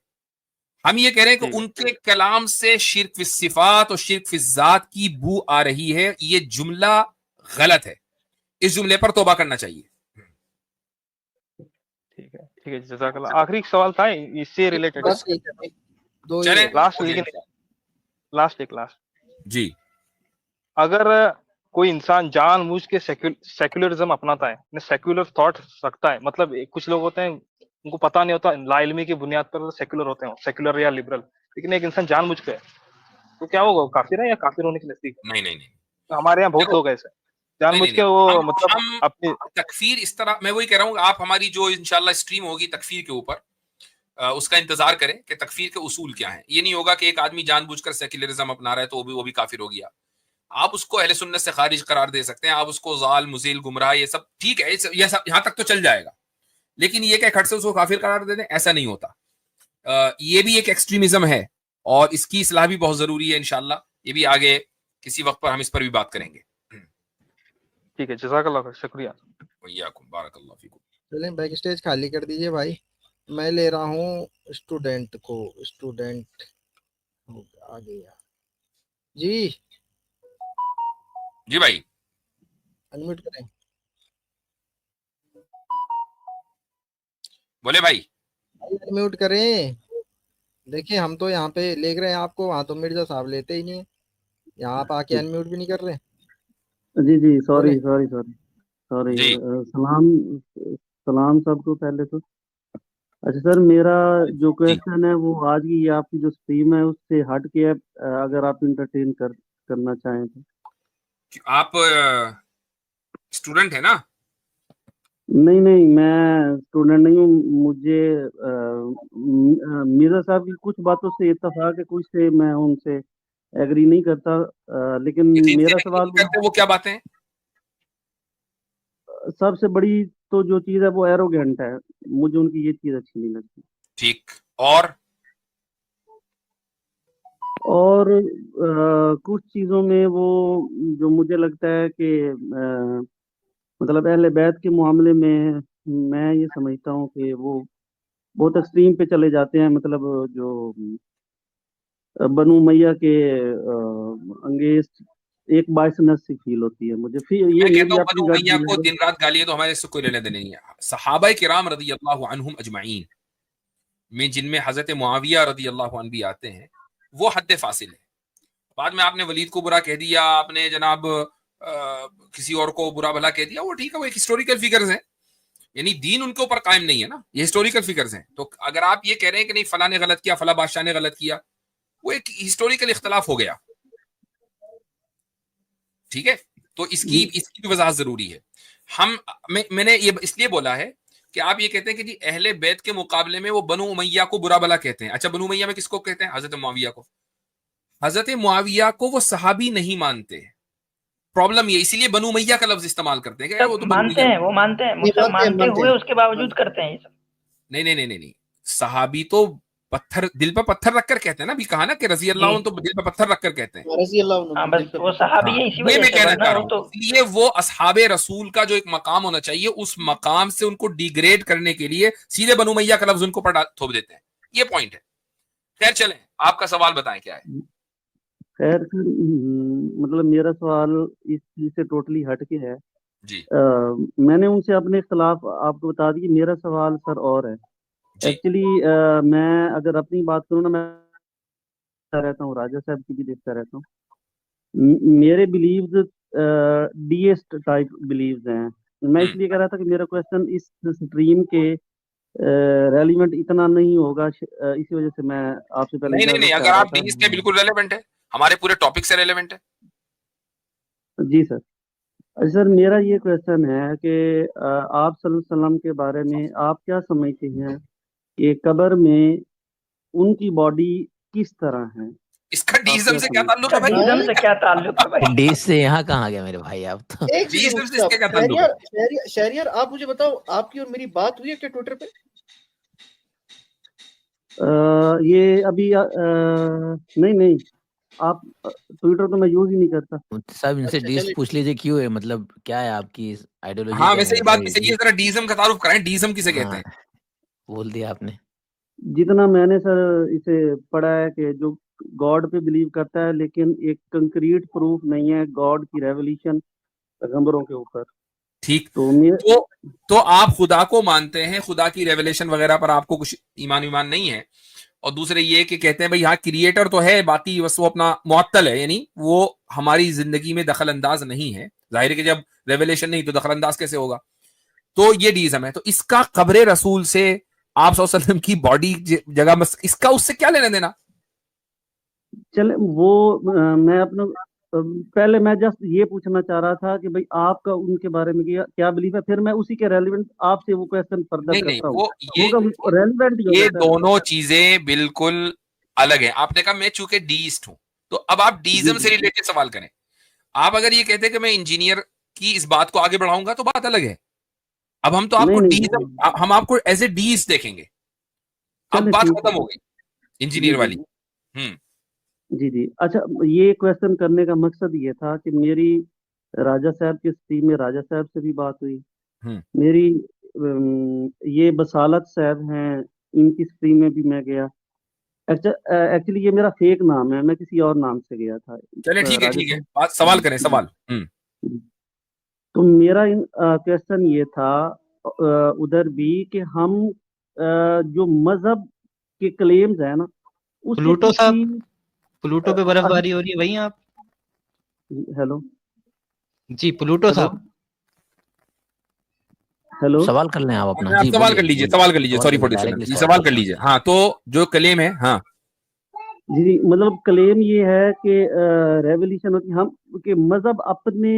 ہم یہ کہہ رہے ہیں کہ ان کے کلام سے شرک فی الصفات اور شرک فی الذات کی بو آ رہی ہے, یہ جملہ غلط ہے, اس جملے پر توبہ کرنا چاہیے. ٹھیک ہے, جزاک اللہ. آخری سوال تھا اس سے ریلیٹڈ, لاسٹ جی. اگر کوئی انسان جان بوجھ کے سیکولرزم اپناتا ہے, سیکولر تھاٹ رکھتا ہے, مطلب کچھ لوگ ہوتے ہیں ان کو پتہ نہیں ہوتا, لا علمی کی بنیاد پر سیکولر ہوتے ہیں, سیکولر یا لبرل, لیکن ایک انسان جان بوجھ کے تو کیا ہوگا, وہ کافر ہے یا کافر ہونے کے نزدیک؟ نہیں, ہمارے یہاں بہت لوگ ایسے جان بوجھ کے وہ مطلب اپنی تکفیر اس طرح, میں وہی کہہ رہا ہوں, آپ ہماری جو انشاءاللہ اسٹریم ہوگی تکفیر کے اوپر, اس کا انتظار کریں کہ تکفیر کے اصول کیا ہیں. یہ نہیں ہوگا کہ ایک آدمی جان بوجھ کر سیکولرزم اپنا رہا ہے تو وہ بھی کافر ہو گیا. آپ اس کو اہل سنت سے خارج قرار دے سکتے ہیں, آپ اس کو ضال, مزیل, گمراہ, یہ سب ٹھیک ہے, یہ سب یہاں تک تو چل جائے گا, لیکن یہ کہ کھٹ سے اس کو کافر قرار دے دیں, ایسا نہیں ہوتا. یہ بھی ایک ایکسٹریمزم ہے, اور اس کی اصلاح بھی بہت ضروری ہے انشاءاللہ. یہ بھی آگے کسی وقت پر ہم اس پر بھی بات کریں گے. ٹھیک ہے, جزاک اللہ, شکریہ. ویاکم, بارک اللہ فیکم. چلیں بیک اسٹیج خالی کر دیجئے بھائی, میں لے رہا ہوں اسٹوڈنٹ کو. اسٹوڈنٹ آ گیا جی بھائی, انمیوٹ کریں. بولے بھائی. انمیوٹ کریں. دیکھیں ہم تو یہاں پہ لے رہے ہیں آپ کو, وہاں تو مرزا صاحب لیتے ہی نہیں ہیں, یہاں آپ آ کے انمیوٹ بھی نہیں کر رہے. جی سوری. سلام سب کو پہلے تو. اچھا سر, میرا جو کویشچن ہے وہ آج کی یہ آپ کی جو اسٹریم ہے اس سے ہٹ کے ہے, اگر آپ انٹرٹین کرنا چاہیں تو. آپ اسٹوڈنٹ ہیں نا؟ نہیں, میں اسٹوڈنٹ نہیں ہوں. مجھے مرزا صاحب کی کچھ باتوں سے اتفاق ہے, کچھ سے میں ان سے ایگری نہیں کرتا, لیکن میرا سوال وہ کیا باتیں ہیں؟ سب سے بڑی تو جو چیز ہے وہ ایروگینٹ ہے, مجھے ان کی یہ چیز اچھی نہیں لگتی. ٹھیک. اور کچھ چیزوں میں وہ جو مجھے لگتا ہے کہ مطلب اہل بیت کے معاملے میں یہ سمجھتا ہوں کہ وہ بہت ایکسٹریم پہ چلے جاتے ہیں. مطلب جو بنو امیہ کے انگیز ایک باعث نس سی فیل ہوتی ہے مجھے. میں کہتا ہوں بنو امیہ کو دن رات گالی ہے تو ہمارے سے کوئی لینے دینے نہیں ہے. صحابہ کرام رضی اللہ عنہم اجمعین میں جن میں حضرت معاویہ رضی اللہ عنہ بھی آتے ہیں وہ حد فاصل ہے. بعد میں آپ نے ولید کو برا کہہ دیا, آپ نے جناب کسی اور کو برا بھلا کہہ دیا, وہ ٹھیک ہے, وہ ایک ہسٹوریکل فگرز ہیں, یعنی دین ان کے اوپر قائم نہیں ہے نا, یہ ہسٹوریکل فگرز ہیں. تو اگر آپ یہ کہہ رہے ہیں کہ نہیں فلاں نے غلط کیا, فلاں بادشاہ نے غلط کیا, وہ ایک ہسٹوریکل اختلاف ہو گیا, ٹھیک ہے. تو اس کی بھی وضاحت ضروری ہے. میں نے یہ اس لیے بولا ہے کہ آپ یہ کہتے ہیں کہ جی اہل بیت کے مقابلے میں وہ بنو امیہ کو برا بھلا کہتے ہیں. اچھا, بنو امیہ میں کس کو کہتے ہیں؟ حضرت معاویہ کو. حضرت معاویہ کو وہ صحابی نہیں مانتے. پرابلم یہ, اسی لیے بنو امیہ کا لفظ استعمال کرتے ہیں کہ وہ تو مانتے ہیں, وہ مانتے ہیں, مطلب مانتے ہوئے اس کے باوجود کرتے ہیں یہ سب. نہیں, صحابی تو پتھر دل پہ پتھر رکھ کر کہتے ہیں نا, ابھی کہا نا کہ رضی اللہ عنہ تو دل پہ پتھر رکھ کر کہتے ہیں. رضی اللہ عنہ, بس وہ صحابی ہے اسی یہ وجہ میں سے, کہنا ورنہ چاہ رہا وہ تو ہوں. اس لیے وہ اصحاب رسول کا جو ایک مقام ہونا چاہیے, اس مقام سے ان کو ڈیگریڈ کرنے کے لیے سیدھے بنو امیہ کا لفظ ان کو تھوپ دیتے ہیں. یہ پوائنٹ ہے. خیر چلیں, آپ کا سوال بتائیں کیا ہے. خیر سر, مطلب میرا سوال اس چیز سے ٹوٹلی ہٹ کے ہے. جی میں نے ان سے اپنے اختلاف آپ کو بتا دی. میرا سوال سر اور ہے. ایکچولی میں اگر اپنی بات کروں نا, میں رہتا ہوں راجہ صاحب کی بھی دیکھتا رہتا ہوں. میرے بلیوز ڈیسٹ ٹائپ بلیوز ہیں. میں اس لیے کہہ رہا تھا کہ میرا کوشچن اس اسٹریم کے ریلیونٹ اتنا نہیں ہوگا, اسی وجہ سے میں آپ سے پہلے نہیں, اگر آپ ڈیز کے بالکل ریلیونٹ ہے, ہمارے پورے ٹاپک سے ریلیونٹ ہے. جی سر. سر میرا یہ کوشچن ہے کہ آپ صلی اللہ علیہ وسلم کے بارے میں آپ کیا سمجھتے ہیں کہ قبر میں ان کی باڈی کس طرح ہے؟ اس کا ڈیزم سے کیا تعلق ہے بھائی؟ ڈیزم سے کیا تعلق ہے بھائی؟ ڈیز سے یہاں کہاں گیا میرے بھائی آپ تو؟ ایک ڈیزم سے اس کا کیا تعلق ہے؟ شہریار آپ مجھے بتاؤ, آپ کی اور میری بات ہوئی ہے کیا ٹویٹر پہ؟ یہ ابھی نہیں, آپ ٹویٹر تو میں یوز ہی نہیں کرتا. صاحب ان سے ڈیز پوچھ لیجیے کیوں ہے, مطلب کیا ہے آپ کی آئیڈیولوجی؟ ہاں ویسے یہ بات بھی صحیح ہے, ذرا ڈیزم کا تعارف کرائیں, ڈیزم کسے کہتے ہیں؟ بول دیا آپ نے. جتنا میں نے سر اسے پڑھا ہے کہ جو گاڈ پہ بلیو کرتا ہے لیکن ایک کنکریٹ پروف نہیں ہے گاڈ کی ریولیشن پیغمبروں کے اوپر. ٹھیک, تو آپ خدا کو مانتے ہیں, خدا کی ریولیشن وغیرہ پر آپ کو کچھ ایمان نہیں ہے. اور دوسرے یہ کہ کہتے ہیں بھائی ہاں کریٹر تو ہے, باقی بس وہ اپنا معطل ہے, یعنی وہ ہماری زندگی میں دخل انداز نہیں ہے. ظاہر ہے کہ جب ریولیشن نہیں تو دخل انداز کیسے ہوگا؟ تو یہ ڈیزم ہے. تو اس کا قبر رسول سے, آپ صلی اللہ علیہ وسلم کی باڈی جگہ, اس کا اس سے کیا لینا دینا؟ چلے وہ میں اپنا پہلے میں جسٹ یہ پوچھنا چاہ رہا تھا کہ بھئی آپ کا ان کے بارے میں کیا بلیف ہے, پھر میں اسی کے ریلیونٹ آپ سے وہ کویسچن فردر کرتا ہوں. یہ دونوں چیزیں بالکل الگ ہیں. آپ نے کہا میں چونکہ ڈیسٹ ہوں, تو اب آپ ڈیزم سے ریلیٹڈ سوال کریں. آپ اگر یہ کہتے ہیں کہ میں انجینئر کی اس بات کو آگے بڑھاؤں گا تو بات الگ ہے. اب ہم تو آپ کو ڈیزم, ہم آپ کو ایز اے ڈیز دیکھیں گے. اب بات ختم ہو گئی انجینئر والی. جی اچھا, یہ کویسچن کرنے کا مقصد یہ تھا کہ میری راجہ صاحب کی اسٹریم میں راجہ صاحب سے بھی بات ہوئی, میری یہ بسالت صاحب ہیں ان کی اسٹریم میں بھی میں گیا. ایکچولی یہ میرا فیک نام ہے, میں کسی اور نام سے گیا تھا. چلے ٹھیک ہے, سوال کریں سوال. تو میرا کویسچن یہ تھا ادھر بھی کہ ہم جو مذہب کے کلیمز ہیں نا, پلوٹو صاحب, پلوٹو پہ برف باری ہو رہی ہے وہیں آپ؟ ہیلو جی پلوٹو صاحب, ہیلو, سوال کر لیں آپ اپنا. سوال کر لیجیے, سوری 47 سوال کر لیجیے. ہاں تو جو کلیم ہے, ہاں جی مطلب کلیم یہ ہے کہ ریولیوشن ہوتی, ہم کہ مذہب اپنے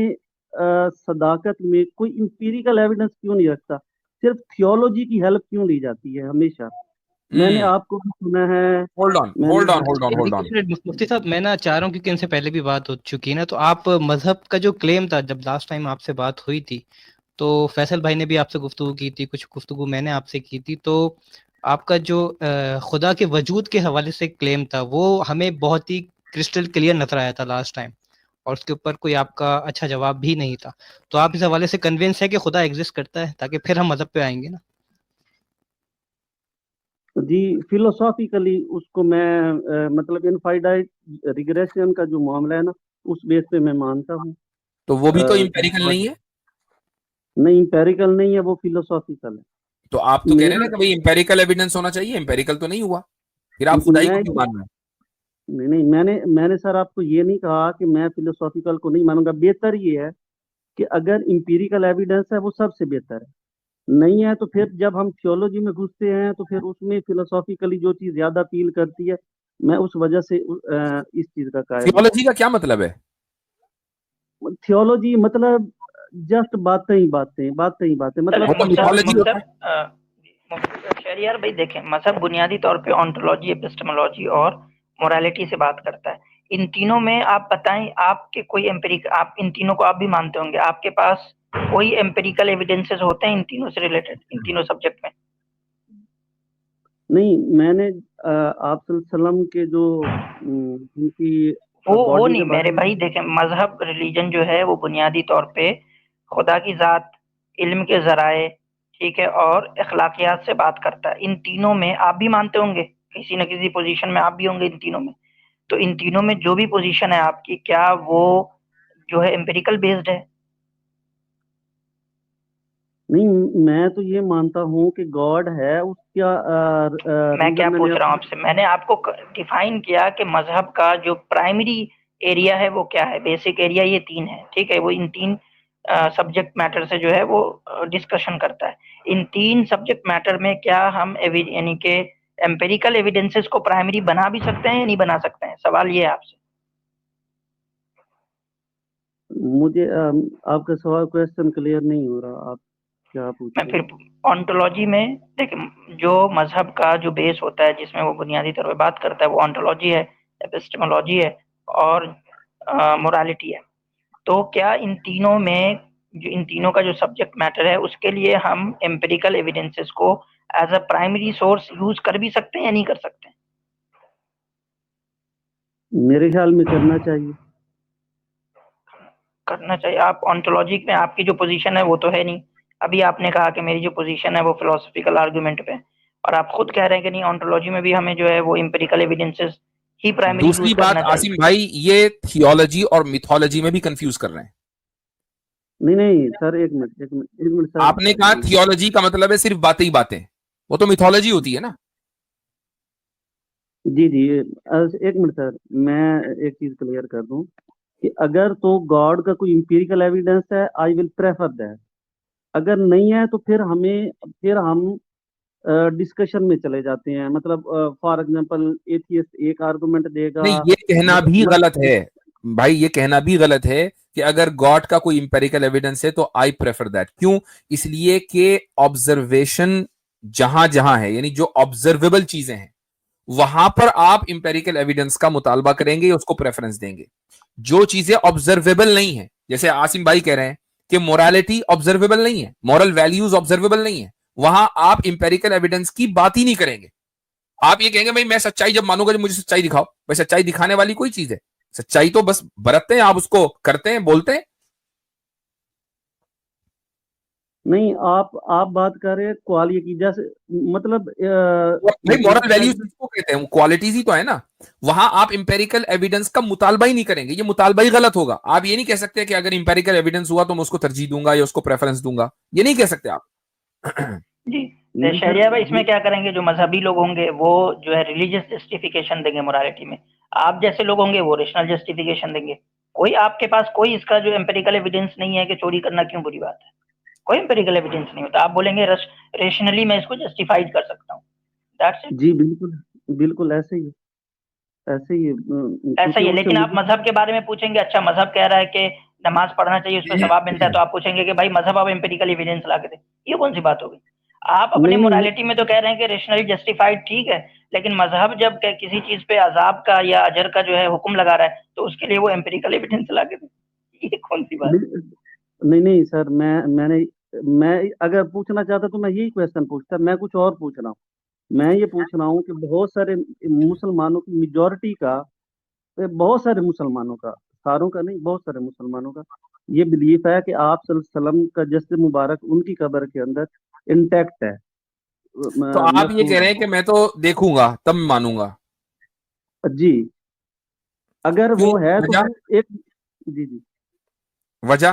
صداقت میں کوئی امپیریکل ایویڈنس کیوں نہیں رکھتا, صرف تھیولوجی کی ہیلپ کیوں لی جاتی ہے ہمیشہ؟ میں نے آپ کو سنا ہے. ہولڈ آن مفتی صاحب میں نا چاہ رہا ہوں کیونکہ ان سے پہلے بھی بات ہو چکی ہے نا, تو آپ مذہب کا جو کلیم تھا, جب لاسٹ ٹائم آپ سے بات ہوئی تھی تو فیصل بھائی نے بھی آپ سے گفتگو کی تھی, کچھ گفتگو میں نے آپ سے کی تھی, تو آپ کا جو خدا کے وجود کے حوالے سے کلیم تھا وہ ہمیں بہت ہی کرسٹل کلیئر نظر آیا تھا لاسٹ ٹائم, اور اس کے اوپر کوئی آپ کا اچھا جواب بھی نہیں تھا. تو آپ اس حوالے سے کنونس ہے کہ خدا ایگزسٹ کرتا ہے, تاکہ پھر ہم مذہب پہ آئیں گے نا. جی فلوسافیکلی اس کو میں مطلب انفائنائٹ ریگریشن کا جو معاملہ ہے نا, اس بیس پہ میں مانتا ہوں. تو وہ بھی تو امپیریکل نہیں ہے. نہیں امپیریکل نہیں ہے, وہ فلوسافیکل ہے. تو آپ تو کہہ رہے ہیں نا کہ بھائی امپیریکل ایویڈنس ہونا چاہیے, امپیریکل تو نہیں ہوا, پھر آپ خدائی کو کیوں مان رہے ہیں؟ نہیں, میں نے سر آپ کو یہ نہیں کہا کہ میں فلسافیکل کو نہیں مانوں گا. بہتر یہ ہے کہ اگر امپیریکل ایویڈنس ہے وہ سب سے بہتر ہے. نہیں ہے تو پھر جب ہم تھیولوجی میں گھستے ہیں تو پھر اس میں فلسافیکلی جو چیز زیادہ اپیل کرتی ہے, میں اس وجہ سے اس چیز کا قائل ہوں. تھیولوجی کا کیا مطلب ہے؟ تھیولوجی مطلب جسٹ باتیں ہی مطلب وہ تو mythology ہوتا ہے. شہریار بھائی دیکھیں, مذہب بنیادی طور پہ آنٹولوجی, ایپسٹمولوجی اور مورالٹی سے بات کرتا ہے. ان تینوں میں آپ بتائیں, آپ کے کوئی آپ ان تینوں کو آپ بھی مانتے ہوں گے, آپ کے پاس کوئی ایمپیریکل ایویڈنسز ہوتے ہیں ان تینوں سے ریلیٹڈ, ان تینوں سبجیکٹ میں؟ نہیں, میں نے آپ صلی اللہ علیہ وسلم کے جو ان کی وہ باڈی نہیں کے بارے میرے میں. بھائی, دیکھیں مذہب ریلیجن جو ہے وہ بنیادی طور پہ خدا کی ذات, علم کے ذرائع, ٹھیک ہے, اور اخلاقیات سے بات کرتا ہے. ان تینوں میں آپ بھی مانتے ہوں گے, کسی نہ کسی پوزیشن میں آپ بھی ہوں گے ان تینوں میں. تو ان تینوں میں جو بھی پوزیشن ہے آپ کی, کیا وہ جو ہے امپیریکل بیسڈ ہے؟ نہیں, میں تو یہ مانتا ہوں کہ گاڈ ہے, اس کا میں کیا ریزن پوچھ رہا ہوں آپ سے, میں نے آپ کو ڈیفائن کیا کہ مذہب کا جو پرائمری ایریا ہے وہ کیا ہے, بیسک ایریا یہ تین ہے, ٹھیک ہے. وہ ان تین سبجیکٹ میٹر سے جو ہے وہ ڈسکشن کرتا ہے. ان تین سبجیکٹ میٹر میں کیا ہم یعنی کہ ایمپیریکل ایویڈنسز کو پرائمری بنا بھی سکتے ہیں یا نہیں بنا سکتے ہیں؟ سوال یہ ہے آپ سے. مجھے آپ کا سوال کویسچن کلیئر نہیں ہو رہا, آپ کیا پوچھ میں رہے پھر ہیں؟ آنٹولوجی میں دیکھیں, جو مذہب کا جو بیس ہوتا ہے جس میں وہ بنیادی طور پہ بات کرتا ہے, وہ آنٹولوجی ہے, ایپسٹمولوجی ہے اور مورالٹی ہے. تو کیا ان تینوں میں جو ان تینوں کا جو سبجیکٹ میٹر ہے اس کے لیے ہم ایمپیریکل ایویڈنسز کو as a primary source use کر بھی سکتے ہیں یا نہیں کر سکتے ہیں؟ میرے خیال میں کرنا چاہیے. کرنا چاہیے. آپ آنٹولوجی میں آپ کی جو پوزیشن ہے وہ تو ہے نہیں, ابھی آپ نے کہا کہ میری جو پوزیشن ہے وہ فلسافیکل آرگومنٹ پہ, اور آپ خود کہہ رہے ہیں کہ نہیں, آنٹولوجی میں بھی ہمیں جو ہے وہ امپیریکل ایویڈنسز ہی پرائمری دوسری یوز بات کرنا چاہیے. آصم بھائی, یہ تھیولوجی اور میتھولوجی میں بھی کنفیوز کر رہے ہیں. نہیں سر, ایک منٹ سر. آپ نے کہا تھیولوجی کا مطلب ہے صرف باتیں ہی باتیں, وہ تو میتھولوجی ہوتی ہے نا. جی, ایک منٹ سر, میں ایک چیز کلیئر کر دوں کہ اگر تو گاڈ کا کوئی امپیریکل ایویڈنس ہے, آئی ول پریفر دیٹ. اگر نہیں ہے تو پھر ہم ڈسکشن میں چلے جاتے ہیں. مطلب فار ایگزامپل ایتھیسٹ ایک آرگومنٹ دے گا. نہیں, یہ کہنا بھی غلط ہے بھائی, یہ کہنا بھی غلط ہے کہ اگر گاڈ کا کوئی امپیریکل ایویڈنس ہے تو آئی پریفر دیٹ. کیوں؟ اس لیے کہ آبزرویشن جہاں جہاں ہے, یعنی جو آبزرویبل چیزیں ہیں وہاں پر آپ امپیریکل ایویڈنس کا مطالبہ کریں گے, اس کو پریفرنس دیں گے. جو چیزیں آبزرویبل نہیں ہیں, جیسے عاصم بھائی کہہ رہے ہیں کہ مورالٹی آبزرویبل نہیں ہے, مورل ویلیوز آبزرویبل نہیں ہے, وہاں آپ امپیریکل ایویڈنس کی بات ہی نہیں کریں گے. آپ یہ کہیں گے بھائی میں سچائی جب مانوں گا جب مجھے سچائی دکھاؤ. بھائی سچائی دکھانے والی کوئی چیز ہے؟ سچائی تو بس برتتے ہیں, آپ اس کو کرتے ہیں, بولتے ہیں. نہیں, آپ بات کر رہے ہیں کوالٹی کی, جیسے مطلب مورل ویلیوز کس کو کہتے ہیں؟ کوالٹیز ہی تو ہے نا. وہاں آپ امپیریکل ایویڈنس کا مطالبہ ہی نہیں کریں گے, یہ مطالبہ ہی غلط ہوگا. آپ یہ نہیں کہہ سکتے کہ اگر امپیریکل ایویڈنس ہوا تو میں اس کو ترجیح دوں گا یا اس کو پریفرنس دوں گا, یہ نہیں کہہ سکتے آپ. جی شہریار بھائی, اس میں کیا کریں گے, جو مذہبی لوگ ہوں گے وہ جو ہے ریلیجیس جسٹیفیکیشن دیں گے مورالٹی میں, آپ جیسے لوگ ہوں گے وہ ریشنل جسٹیفیکیشن دیں گے. کوئی آپ کے پاس کوئی اس کا جو امپیریکل ایویڈنس نہیں ہے کہ چوری کرنا کیوں بری بات ہے, کوئی امپیریکل ایویڈنس نہیں ہوتا. آپ بولیں گے ریشنلی میں اس کو جسٹیفائڈ کر سکتا ہوں. جی بالکل ایسے ہی ایسا ہی ہے. لیکن آپ مذہب کے بارے میں پوچھیں گے, اچھا مذہب کہہ رہا ہے کہ نماز پڑھنا چاہیے, اس پہ ثواب ملتا ہے, تو آپ پوچھیں گے کہ بھائی مذہب آپ امپیریکل ایویڈنس لا کے دیں. یہ کون سی بات ہوگی؟ آپ اپنے مورالٹی میں تو کہہ رہے ہیں کہ ریشنلی جسٹیفائڈ, ٹھیک ہے, لیکن مذہب جب کسی چیز پہ عذاب کا یا اجر کا جو ہے حکم لگا رہا ہے تو اس کے لیے وہ امپیریکل ایویڈنس لا کے دیں. یہ کون سی بات؟ نہیں سر, میں اگر پوچھنا چاہتا تو میں یہی کویسچن پوچھتا, میں کچھ اور پوچھ رہا ہوں. میں یہ پوچھ رہا ہوں کہ بہت سارے مسلمانوں کی میجورٹی کا, بہت سارے مسلمانوں کا, ساروں کا نہیں, بہت سارے مسلمانوں کا یہ بلیف ہے کہ آپ صلی اللہ علیہ وسلم کا جسد مبارک ان کی قبر کے اندر انٹیکٹ ہے. تو آپ یہ کہہ رہے ہیں کہ میں تو دیکھوں گا تب مانوں گا. جی, اگر وہ ہے تو ایک, جی وجہ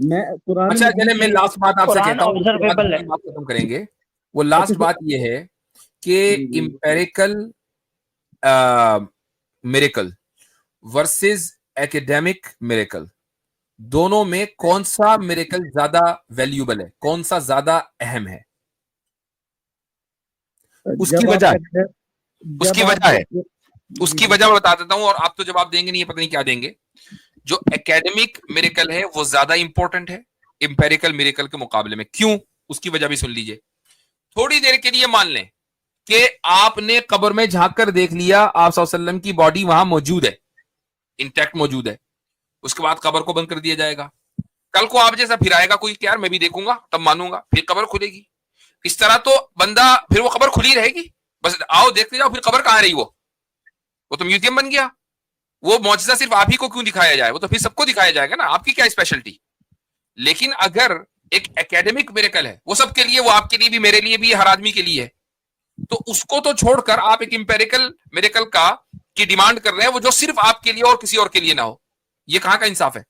میں قرآن اچھا چلے میں لاسٹ بات آپ سے قرآن کہتا ہوں، اس کے بعد observable ہے. ہم بات ختم کریں گے. وہ لاسٹ بات یہ ہے کہ امپیریکل میریکل ورسز ایکیڈیمک میریکل، دونوں میں کون سا میریکل زیادہ ویلیوبل ہے، کون سا زیادہ اہم ہے؟ اس کی وجہ ہے، اس کی وجہ ہے، اس کی وجہ میں بتا دیتا ہوں، اور آپ تو جواب دیں گے نہیں، پتہ نہیں کیا دیں گے. جو ایکیڈمک میریکل ہے وہ زیادہ امپورٹنٹ ہے امپیریکل میریکل کے مقابلے میں. کیوں؟ اس کی وجہ بھی سن لیجئے. تھوڑی دیر کے لیے مان لیں کہ آپ نے قبر میں جھانک کر دیکھ لیا آپ صلی اللہ علیہ وسلم کی باڈی وہاں موجود ہے، انٹیکٹ موجود ہے. اس کے بعد قبر کو بند کر دیا جائے گا. کل کو آپ جیسا پھر آئے گا کوئی کہ یار میں بھی دیکھوں گا تب مانوں گا، پھر قبر کھلے گی. اس طرح تو بندہ پھر وہ قبر کھلی رہے گی، بس آؤ دیکھتے جاؤ، پھر قبر کہاں رہی؟ وہ تو میوزیم بن گیا. وہ معجزہ صرف آپ ہی کو کیوں دکھایا جائے؟ وہ تو پھر سب کو دکھایا جائے گا نا، آپ کی کیا اسپیشلٹی. لیکن اگر ایک ایکیڈمک میریکل ہے، وہ سب کے لیے، وہ آپ کے لیے بھی، میرے لیے بھی، ہر آدمی کے لیے ہے، تو اس کو تو چھوڑ کر آپ ایک امپیریکل میریکل کی ڈیمانڈ کر رہے ہیں وہ جو صرف آپ کے لیے اور کسی اور کے لیے نہ ہو. یہ کہاں کا انصاف ہے؟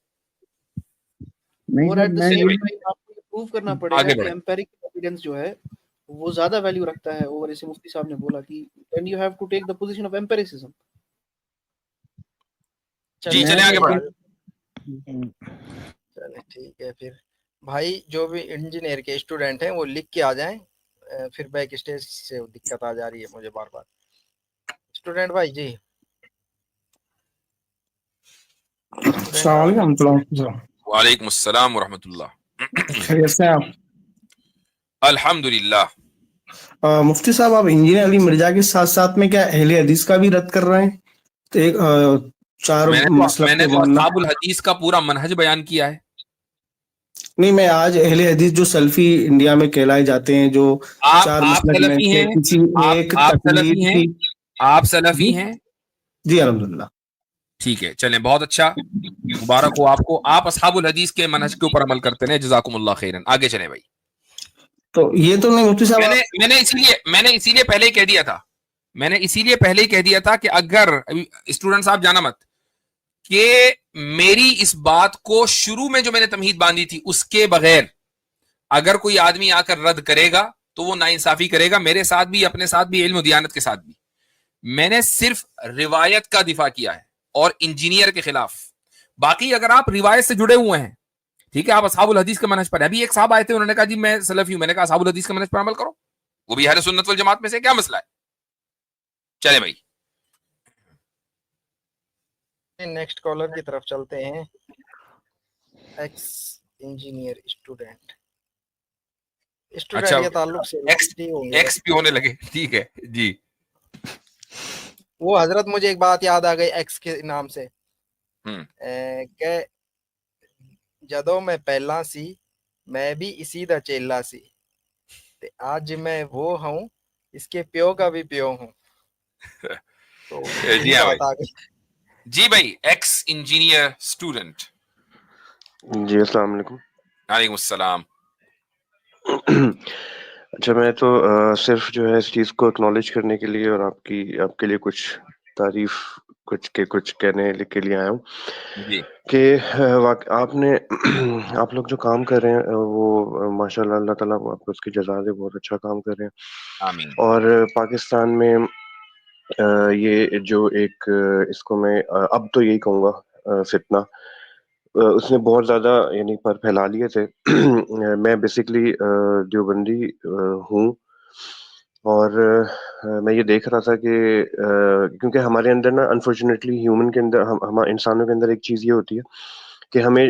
اور ایٹ دا سیم ٹائم آپ کو یہ پروو کرنا پڑے گا آگے کہ بڑھیں. ایمپیریکل ایویڈنس جو ہے وہ زیادہ ویلیو رکھتا ہے اوور، جیسے مفتی صاحب نے بولا کہ and you have to take the position of empiricism. جی چلیں آگے بڑھیں. چلے ٹھیک ہے. پھر بھائی جو بھی انجینئر کے اسٹوڈنٹ ہیں وہ لکھ کے آ جائیں، پھر بیک اسٹیج سے دقت آ جا رہی ہے مجھے بار بار. اسٹوڈنٹ بھائی جی السلام علیکم. وعلیکم السلام ورحمۃ اللہ. خیریت سے آپ؟ الحمد للہ. مفتی صاحب، آپ انجینئر علی مرزا کے ساتھ ساتھ میں کیا اہل حدیث کا بھی رد کر رہے ہیں؟ تو ایک چار میں نے تو اصحاب الحدیث کا پورا منہج بیان کیا ہے. نہیں، میں آج اہل حدیث جو سلفی انڈیا میں کہلائے جاتے ہیں، جو چار مسلک میں سے کسی ایک تقلید کی. آپ سلفی ہیں؟ جی الحمدللہ. ٹھیک ہے، چلیں بہت اچھا، مبارک ہو آپ کو، آپ اصحاب الحدیث کے منہج کے اوپر عمل کرتے ہیں، جزاکم اللہ خیرن. آگے چلیں بھائی. تو یہ تو نہیں مفتی صاحب، میں نے اسی لیے پہلے ہی کہہ دیا تھا کہ اگر اسٹوڈنٹ صاحب جانا مت، کہ میری اس بات کو شروع میں جو میں نے تمہید باندھی تھی اس کے بغیر اگر کوئی آدمی آ کر رد کرے گا تو وہ ناانصافی کرے گا، میرے ساتھ بھی، اپنے ساتھ بھی، علم و دیانت کے ساتھ بھی. میں نے صرف روایت کا دفاع کیا ہے اور انجینئر کے خلاف. باقی اگر آپ روایت سے جڑے ہوئے ہیں، ٹھیک ہے، آپ اصحاب الحدیث کے منہج پر. ابھی ایک صاحب آئے تھے، انہوں نے کہا جی میں سلفی ہوں. میں نے کہا اصحاب الحدیث کے منہج پر عمل کرو، وہ بھی اہل سنت والجماعت میں سے، کیا مسئلہ ہے؟ چلے بھائی نیکسٹ کالر کی طرف چلتے ہیں. ایکس انجینئر اسٹوڈنٹ اچھا کے تعلق سے ایکس پی ہونے لگے، ٹھیک ہے جی. وہ حضرت مجھے ایک بات یاد آ گئی ایکس کے نام سے، کہ جدوں میں پہلا سی میں بھی اسی دا چیلا سی، آج میں وہ ہوں اس کے پیو کا بھی پیو ہوں. تو جی ہاں بھائی. جی بھائی ایکس انجینئر اسٹوڈنٹ. جی السلام علیکم. وعلیکم السلام. اچھا، میں تو صرف جو ہے اس چیز کو اکنالج کرنے کے لیے اور آپ کے لیے کچھ تعریف کچھ کہنے کے لیے آیا ہوں کہ آپ لوگ جو کام کر رہے ہیں وہ ماشاء اللہ، اللہ تعالیٰ آپ کو اس کی جزا دے، بہت اچھا کام کر رہے ہیں. آمین. اور پاکستان میں یہ جو ایک اس کو میں اب تو یہی کہوں گا فتنہ، اس نے بہت زیادہ یعنی پر پھیلا لیے تھے. میں بیسکلی دیوبندی ہوں، اور میں یہ دیکھ رہا تھا کہ کیونکہ ہمارے اندر نا انفارچونیٹلی ہیومن کے اندر، انسانوں کے اندر ایک چیز یہ ہوتی ہے کہ ہمیں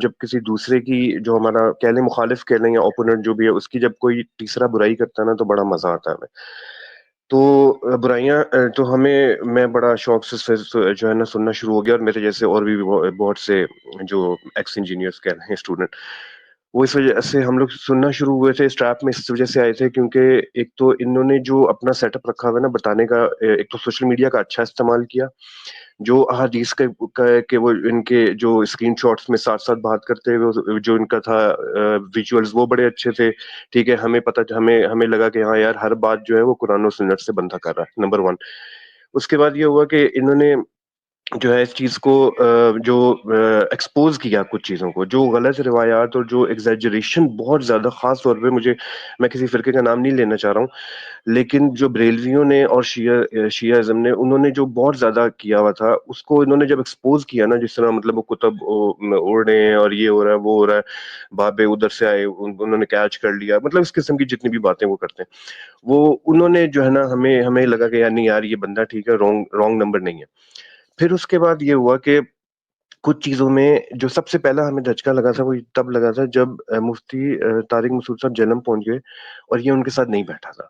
جب کسی دوسرے کی، جو ہمارا کہہ لیں مخالف کہہ لیں یا اوپوننٹ جو بھی ہے، اس کی جب کوئی تیسرا برائی کرتا ہے نا تو بڑا مزہ آتا ہے ہمیں. تو برائیاں تو میں بڑا شوق سے جو ہے نا سننا شروع ہو گیا، اور میرے جیسے اور بھی بہت سے جو ایکس انجینئرس کہہ رہے ہیں اسٹوڈنٹ، وہ اس وجہ سے ہم لوگ سننا شروع ہوئے تھے. اس ٹریپ میں اس وجہ سے آئے تھے کیونکہ ایک تو انہوں نے جو اپنا سیٹ اپ رکھا ہوا ہے نا بتانے کا، ایک تو سوشل میڈیا کا اچھا استعمال کیا، جو احادیث کہ وہ ان کے جو اسکرین شاٹس میں ساتھ ساتھ بات کرتے ہوئے جو ان کا تھا ویژولز، وہ بڑے اچھے تھے. ٹھیک ہے، ہمیں لگا کہ ہاں یار ہر بات جو ہے وہ قرآن و سنت سے بندہ کر رہا ہے، نمبر 1. اس کے بعد یہ ہوا کہ انہوں نے جو ہے اس چیز کو جو ایکسپوز کیا کچھ چیزوں کو، جو غلط روایات اور جو ایگزیجریشن بہت زیادہ، خاص طور پہ میں کسی فرقے کا نام نہیں لینا چاہ رہا ہوں، لیکن جو بریلویوں نے اور شیعہ ازم نے، انہوں نے جو بہت زیادہ کیا ہوا تھا، اس کو انہوں نے جب ایکسپوز کیا نا، جس طرح مطلب وہ کتب اڑ رہے ہیں اور یہ ہو رہا ہے وہ ہو رہا ہے، بابے ادھر سے آئے انہوں نے کیچ کر لیا، مطلب اس قسم کی جتنی بھی باتیں وہ کرتے ہیں، وہ انہوں نے جو ہے نا ہمیں لگا کہ یار نہیں یار یہ بندہ ٹھیک ہے، رانگ نمبر نہیں ہے. پھر اس کے بعد یہ ہوا کہ کچھ چیزوں میں جو سب سے پہلا ہمیں دھچکا لگا تھا وہ تب لگا تھا جب مفتی طارق مسعود صاحب جنم پہنچ گئے اور یہ ان کے ساتھ نہیں بیٹھا تھا.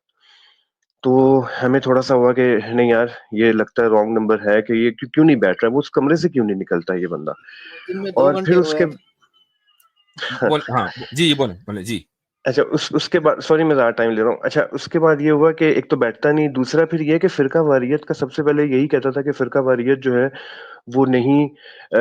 تو ہمیں تھوڑا سا ہوا کہ نہیں یار یہ لگتا ہے رانگ نمبر ہے، کہ یہ کیوں نہیں بیٹھ رہا ہے، وہ اس کمرے سے کیوں نہیں نکلتا یہ بندہ. دن میں 2 اور گھنٹے پھر اس ہوئے کے ہاں جی بولیں جی. اچھا اس کے بعد، سوری میں زیادہ ٹائم لے رہا ہوں، اچھا اس کے بعد یہ ہوا کہ ایک تو بیٹھتا نہیں، دوسرا پھر یہ کہ فرقہ واریت کا سب سے پہلے یہی کہتا تھا کہ فرقہ واریت جو ہے وہ نہیں،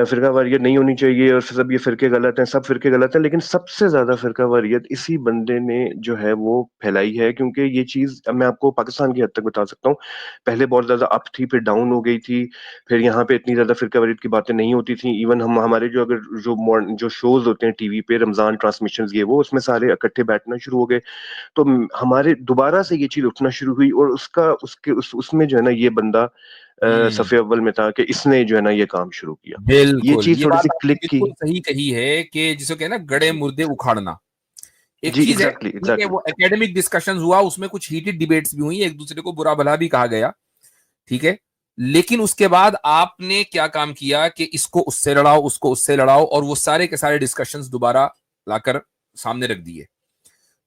فرقہ واریت نہیں ہونی چاہیے، اور سب یہ فرقے غلط ہیں، سب فرقے غلط ہیں. لیکن سب سے زیادہ فرقہ واریت اسی بندے نے جو ہے وہ پھیلائی ہے، کیونکہ یہ چیز میں آپ کو پاکستان کی حد تک بتا سکتا ہوں، پہلے بہت زیادہ اپ تھی، پھر ڈاؤن ہو گئی تھی، پھر یہاں پہ اتنی زیادہ فرقہ واریت کی باتیں نہیں ہوتی تھیں. ایون ہمارے جو شوز ہوتے ہیں ٹی وی پہ، رمضان ٹرانسمیشنز یہ وہ، اس میں سارے اکٹھے بیٹھنا شروع ہو گئے. تو ہمارے دوبارہ سے یہ چیز اٹھنا شروع ہوئی، اور اس میں جو ہے نا یہ بندہ صف اول میں تھا کہ اس نے جو ہے نا یہ کام شروع کیا. یہ بالکل، چیز یہ تھوڑی بات سی آپ نے کلک کی. بالکل صحیح کہی ہے کہ جسے کہ نا گڑے مردے اکھاڑنا ایک جی چیز ہے. ایگزیکٹلی وہ اکیڈمک ڈسکشنز ہوا، اس میں کچھ ہیٹڈ ڈیبیٹس بھی ہوئی، ایک دوسرے کو برا بھلا بھی کہا گیا، ٹھیک ہے. لیکن اس کے بعد آپ نے کیا کام کیا کہ اس کو اس سے لڑاؤ، اس کو اس سے لڑاؤ، اور وہ سارے کے سارے ڈسکشنز دوبارہ لا کر سامنے رکھ دیے.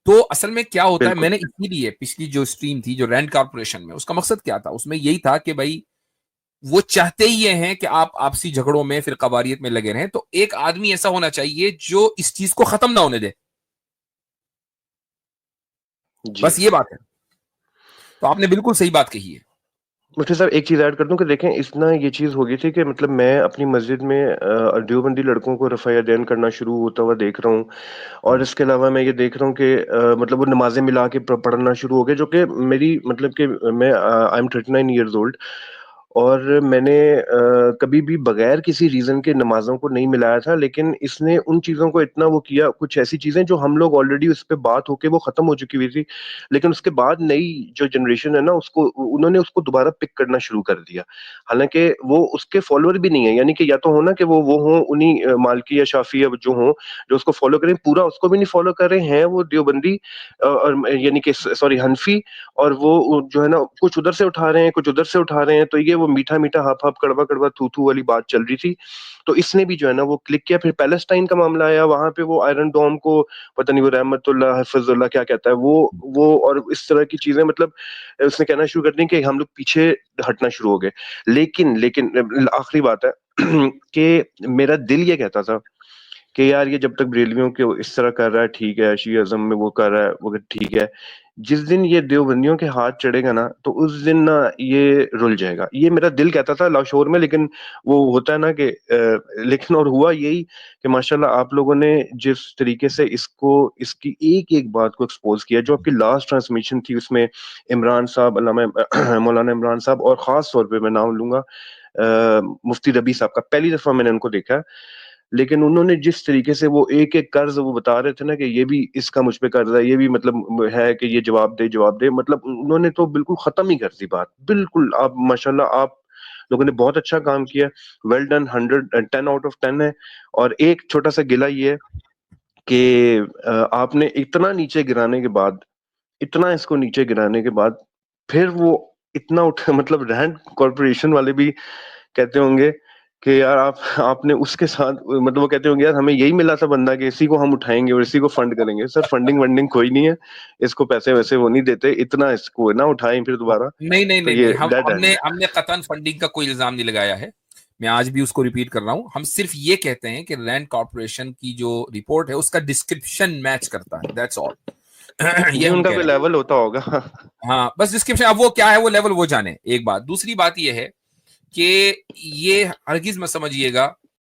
تو اصل میں کیا ہوتا ہے، میں نے اسی لیے پچھلی جو اسٹریم تھی جو رینڈ کارپوریشن میں، اس کا مقصد کیا تھا، اس میں یہی تھا کہ بھائی وہ چاہتے ہی یہ ہیں کہ آپ آپسی جھگڑوں میں، فرقہ واریت میں لگے رہیں. تو ایک آدمی ایسا ہونا چاہیے جو اس چیز کو ختم نہ ہونے دے. بس یہ بات ہے. تو آپ نے بالکل صحیح بات کہی ہے. مفتی صاحب ایک چیز ایڈ کر دوں کہ دیکھیں اتنا یہ چیز ہو گئی تھی کہ مطلب میں اپنی مسجد میں دیوبندی لڑکوں کو رفع یدین کرنا شروع ہوتا ہوا دیکھ رہا ہوں، اور اس کے علاوہ میں یہ دیکھ رہا ہوں کہ مطلب وہ نمازیں ملا کے پڑھنا شروع ہو گئے، جو کہ میری مطلب کہ میں آئی ایم 39 ایئرز اولڈ، اور میں نے کبھی بھی بغیر کسی ریزن کے نمازوں کو نہیں ملایا تھا. لیکن اس نے ان چیزوں کو اتنا وہ کیا، کچھ ایسی چیزیں جو ہم لوگ آلریڈی اس پہ بات ہو کے وہ ختم ہو چکی ہوئی تھی، لیکن اس کے بعد نئی جو جنریشن ہے نا انہوں نے اس کو دوبارہ پک کرنا شروع کر دیا. حالانکہ وہ اس کے فالوور بھی نہیں ہے، یعنی کہ یا تو ہونا کہ وہ ہوں انہی مالکی یا شافعی جو ہوں جو اس کو فالو کریں، پورا اس کو بھی نہیں فالو کر رہے ہیں وہ دیوبندی، یعنی کہ سوری حنفی، اور وہ جو ہے نا کچھ ادھر سے اٹھا رہے ہیں کچھ ادھر سے اٹھا رہے ہیں. تو یہ وہ میٹھا میٹھا ہاپ ہاپ کڑوا کڑوا تھو تھو والی بات چل رہی تھی. تو اس نے بھی جو ہے نا وہ کلک کیا. پھر پیلسٹائن کا معاملہ آیا، وہاں پہ وہ آئرن ڈوم کو پتہ نہیں وہ رحمت اللہ حفظ اللہ کیا کہتا ہے وہ اور اس طرح کی چیزیں، مطلب اس نے کہنا شروع کر دیں کہ ہم لوگ پیچھے ہٹنا شروع ہو گئے. لیکن آخری بات ہے کہ میرا دل یہ کہتا تھا کہ یار یہ جب تک بریلویوں کے اس طرح کر رہا ہے ٹھیک ہے، شیعہ ازم میں وہ کر رہا ہے وہ ٹھیک ہے، جس دن یہ دیوبندیوں کے ہاتھ چڑھے گا نا تو اس دن نا یہ رل جائے گا. یہ میرا دل کہتا تھا لاشعور میں، لیکن وہ ہوتا ہے نا کہ لیکن اور ہوا یہی کہ ماشاءاللہ آپ لوگوں نے جس طریقے سے اس کی ایک ایک بات کو ایکسپوز کیا. جو آپ کی لاسٹ ٹرانسمیشن تھی اس میں عمران صاحب، علامہ مولانا عمران صاحب، اور خاص طور پہ میں نام لوں گا مفتی ربیع صاحب کا، پہلی دفعہ میں نے ان کو دیکھا، لیکن انہوں نے جس طریقے سے وہ ایک ایک قرض وہ بتا رہے تھے نا کہ یہ بھی اس کا مجھ پہ قرض ہے، یہ بھی مطلب ہے کہ یہ جواب دے، مطلب انہوں نے تو بالکل ختم ہی کر دی بات. بالکل آپ ماشاءاللہ آپ لوگوں نے بہت اچھا کام کیا، ویل ڈن، 110 آؤٹ آف 10 ہے. اور ایک چھوٹا سا گلہ یہ ہے کہ آپ نے اتنا نیچے گرانے کے بعد، اتنا اس کو نیچے گرانے کے بعد پھر وہ اتنا مطلب رینڈ کارپوریشن والے بھی کہتے ہوں گے کہ یار آپ نے اس کے ساتھ مطلب وہ کہتے ہوں گے یار ہمیں یہی ملا تھا بندہ کہ اسی کو ہم اٹھائیں گے اور اسی کو فنڈ کریں گے. سر فنڈنگ کوئی نہیں ہے، اس کو پیسے ویسے وہ نہیں دیتے، اتنا اس کو نہ اٹھائیں پھر دوبارہ. نہیں ہم نے قطعاً فنڈنگ کا کوئی الزام نہیں لگایا ہے. میں آج بھی اس کو ریپیٹ کر رہا ہوں. ہم صرف یہ کہتے ہیں کہ رینڈ کارپوریشن کی جو رپورٹ ہے اس کا ڈسکرپشن میچ کرتا ہے، دیٹس آل. یہ ان کا کوئی لیول ہوتا ہوگا. ہاں بس ڈسکرپشن، اب وہ کیا ہے وہ لیول وہ جانے. ایک بات. دوسری بات یہ ہے کہ یہ ہرگز مت سمجھیے گا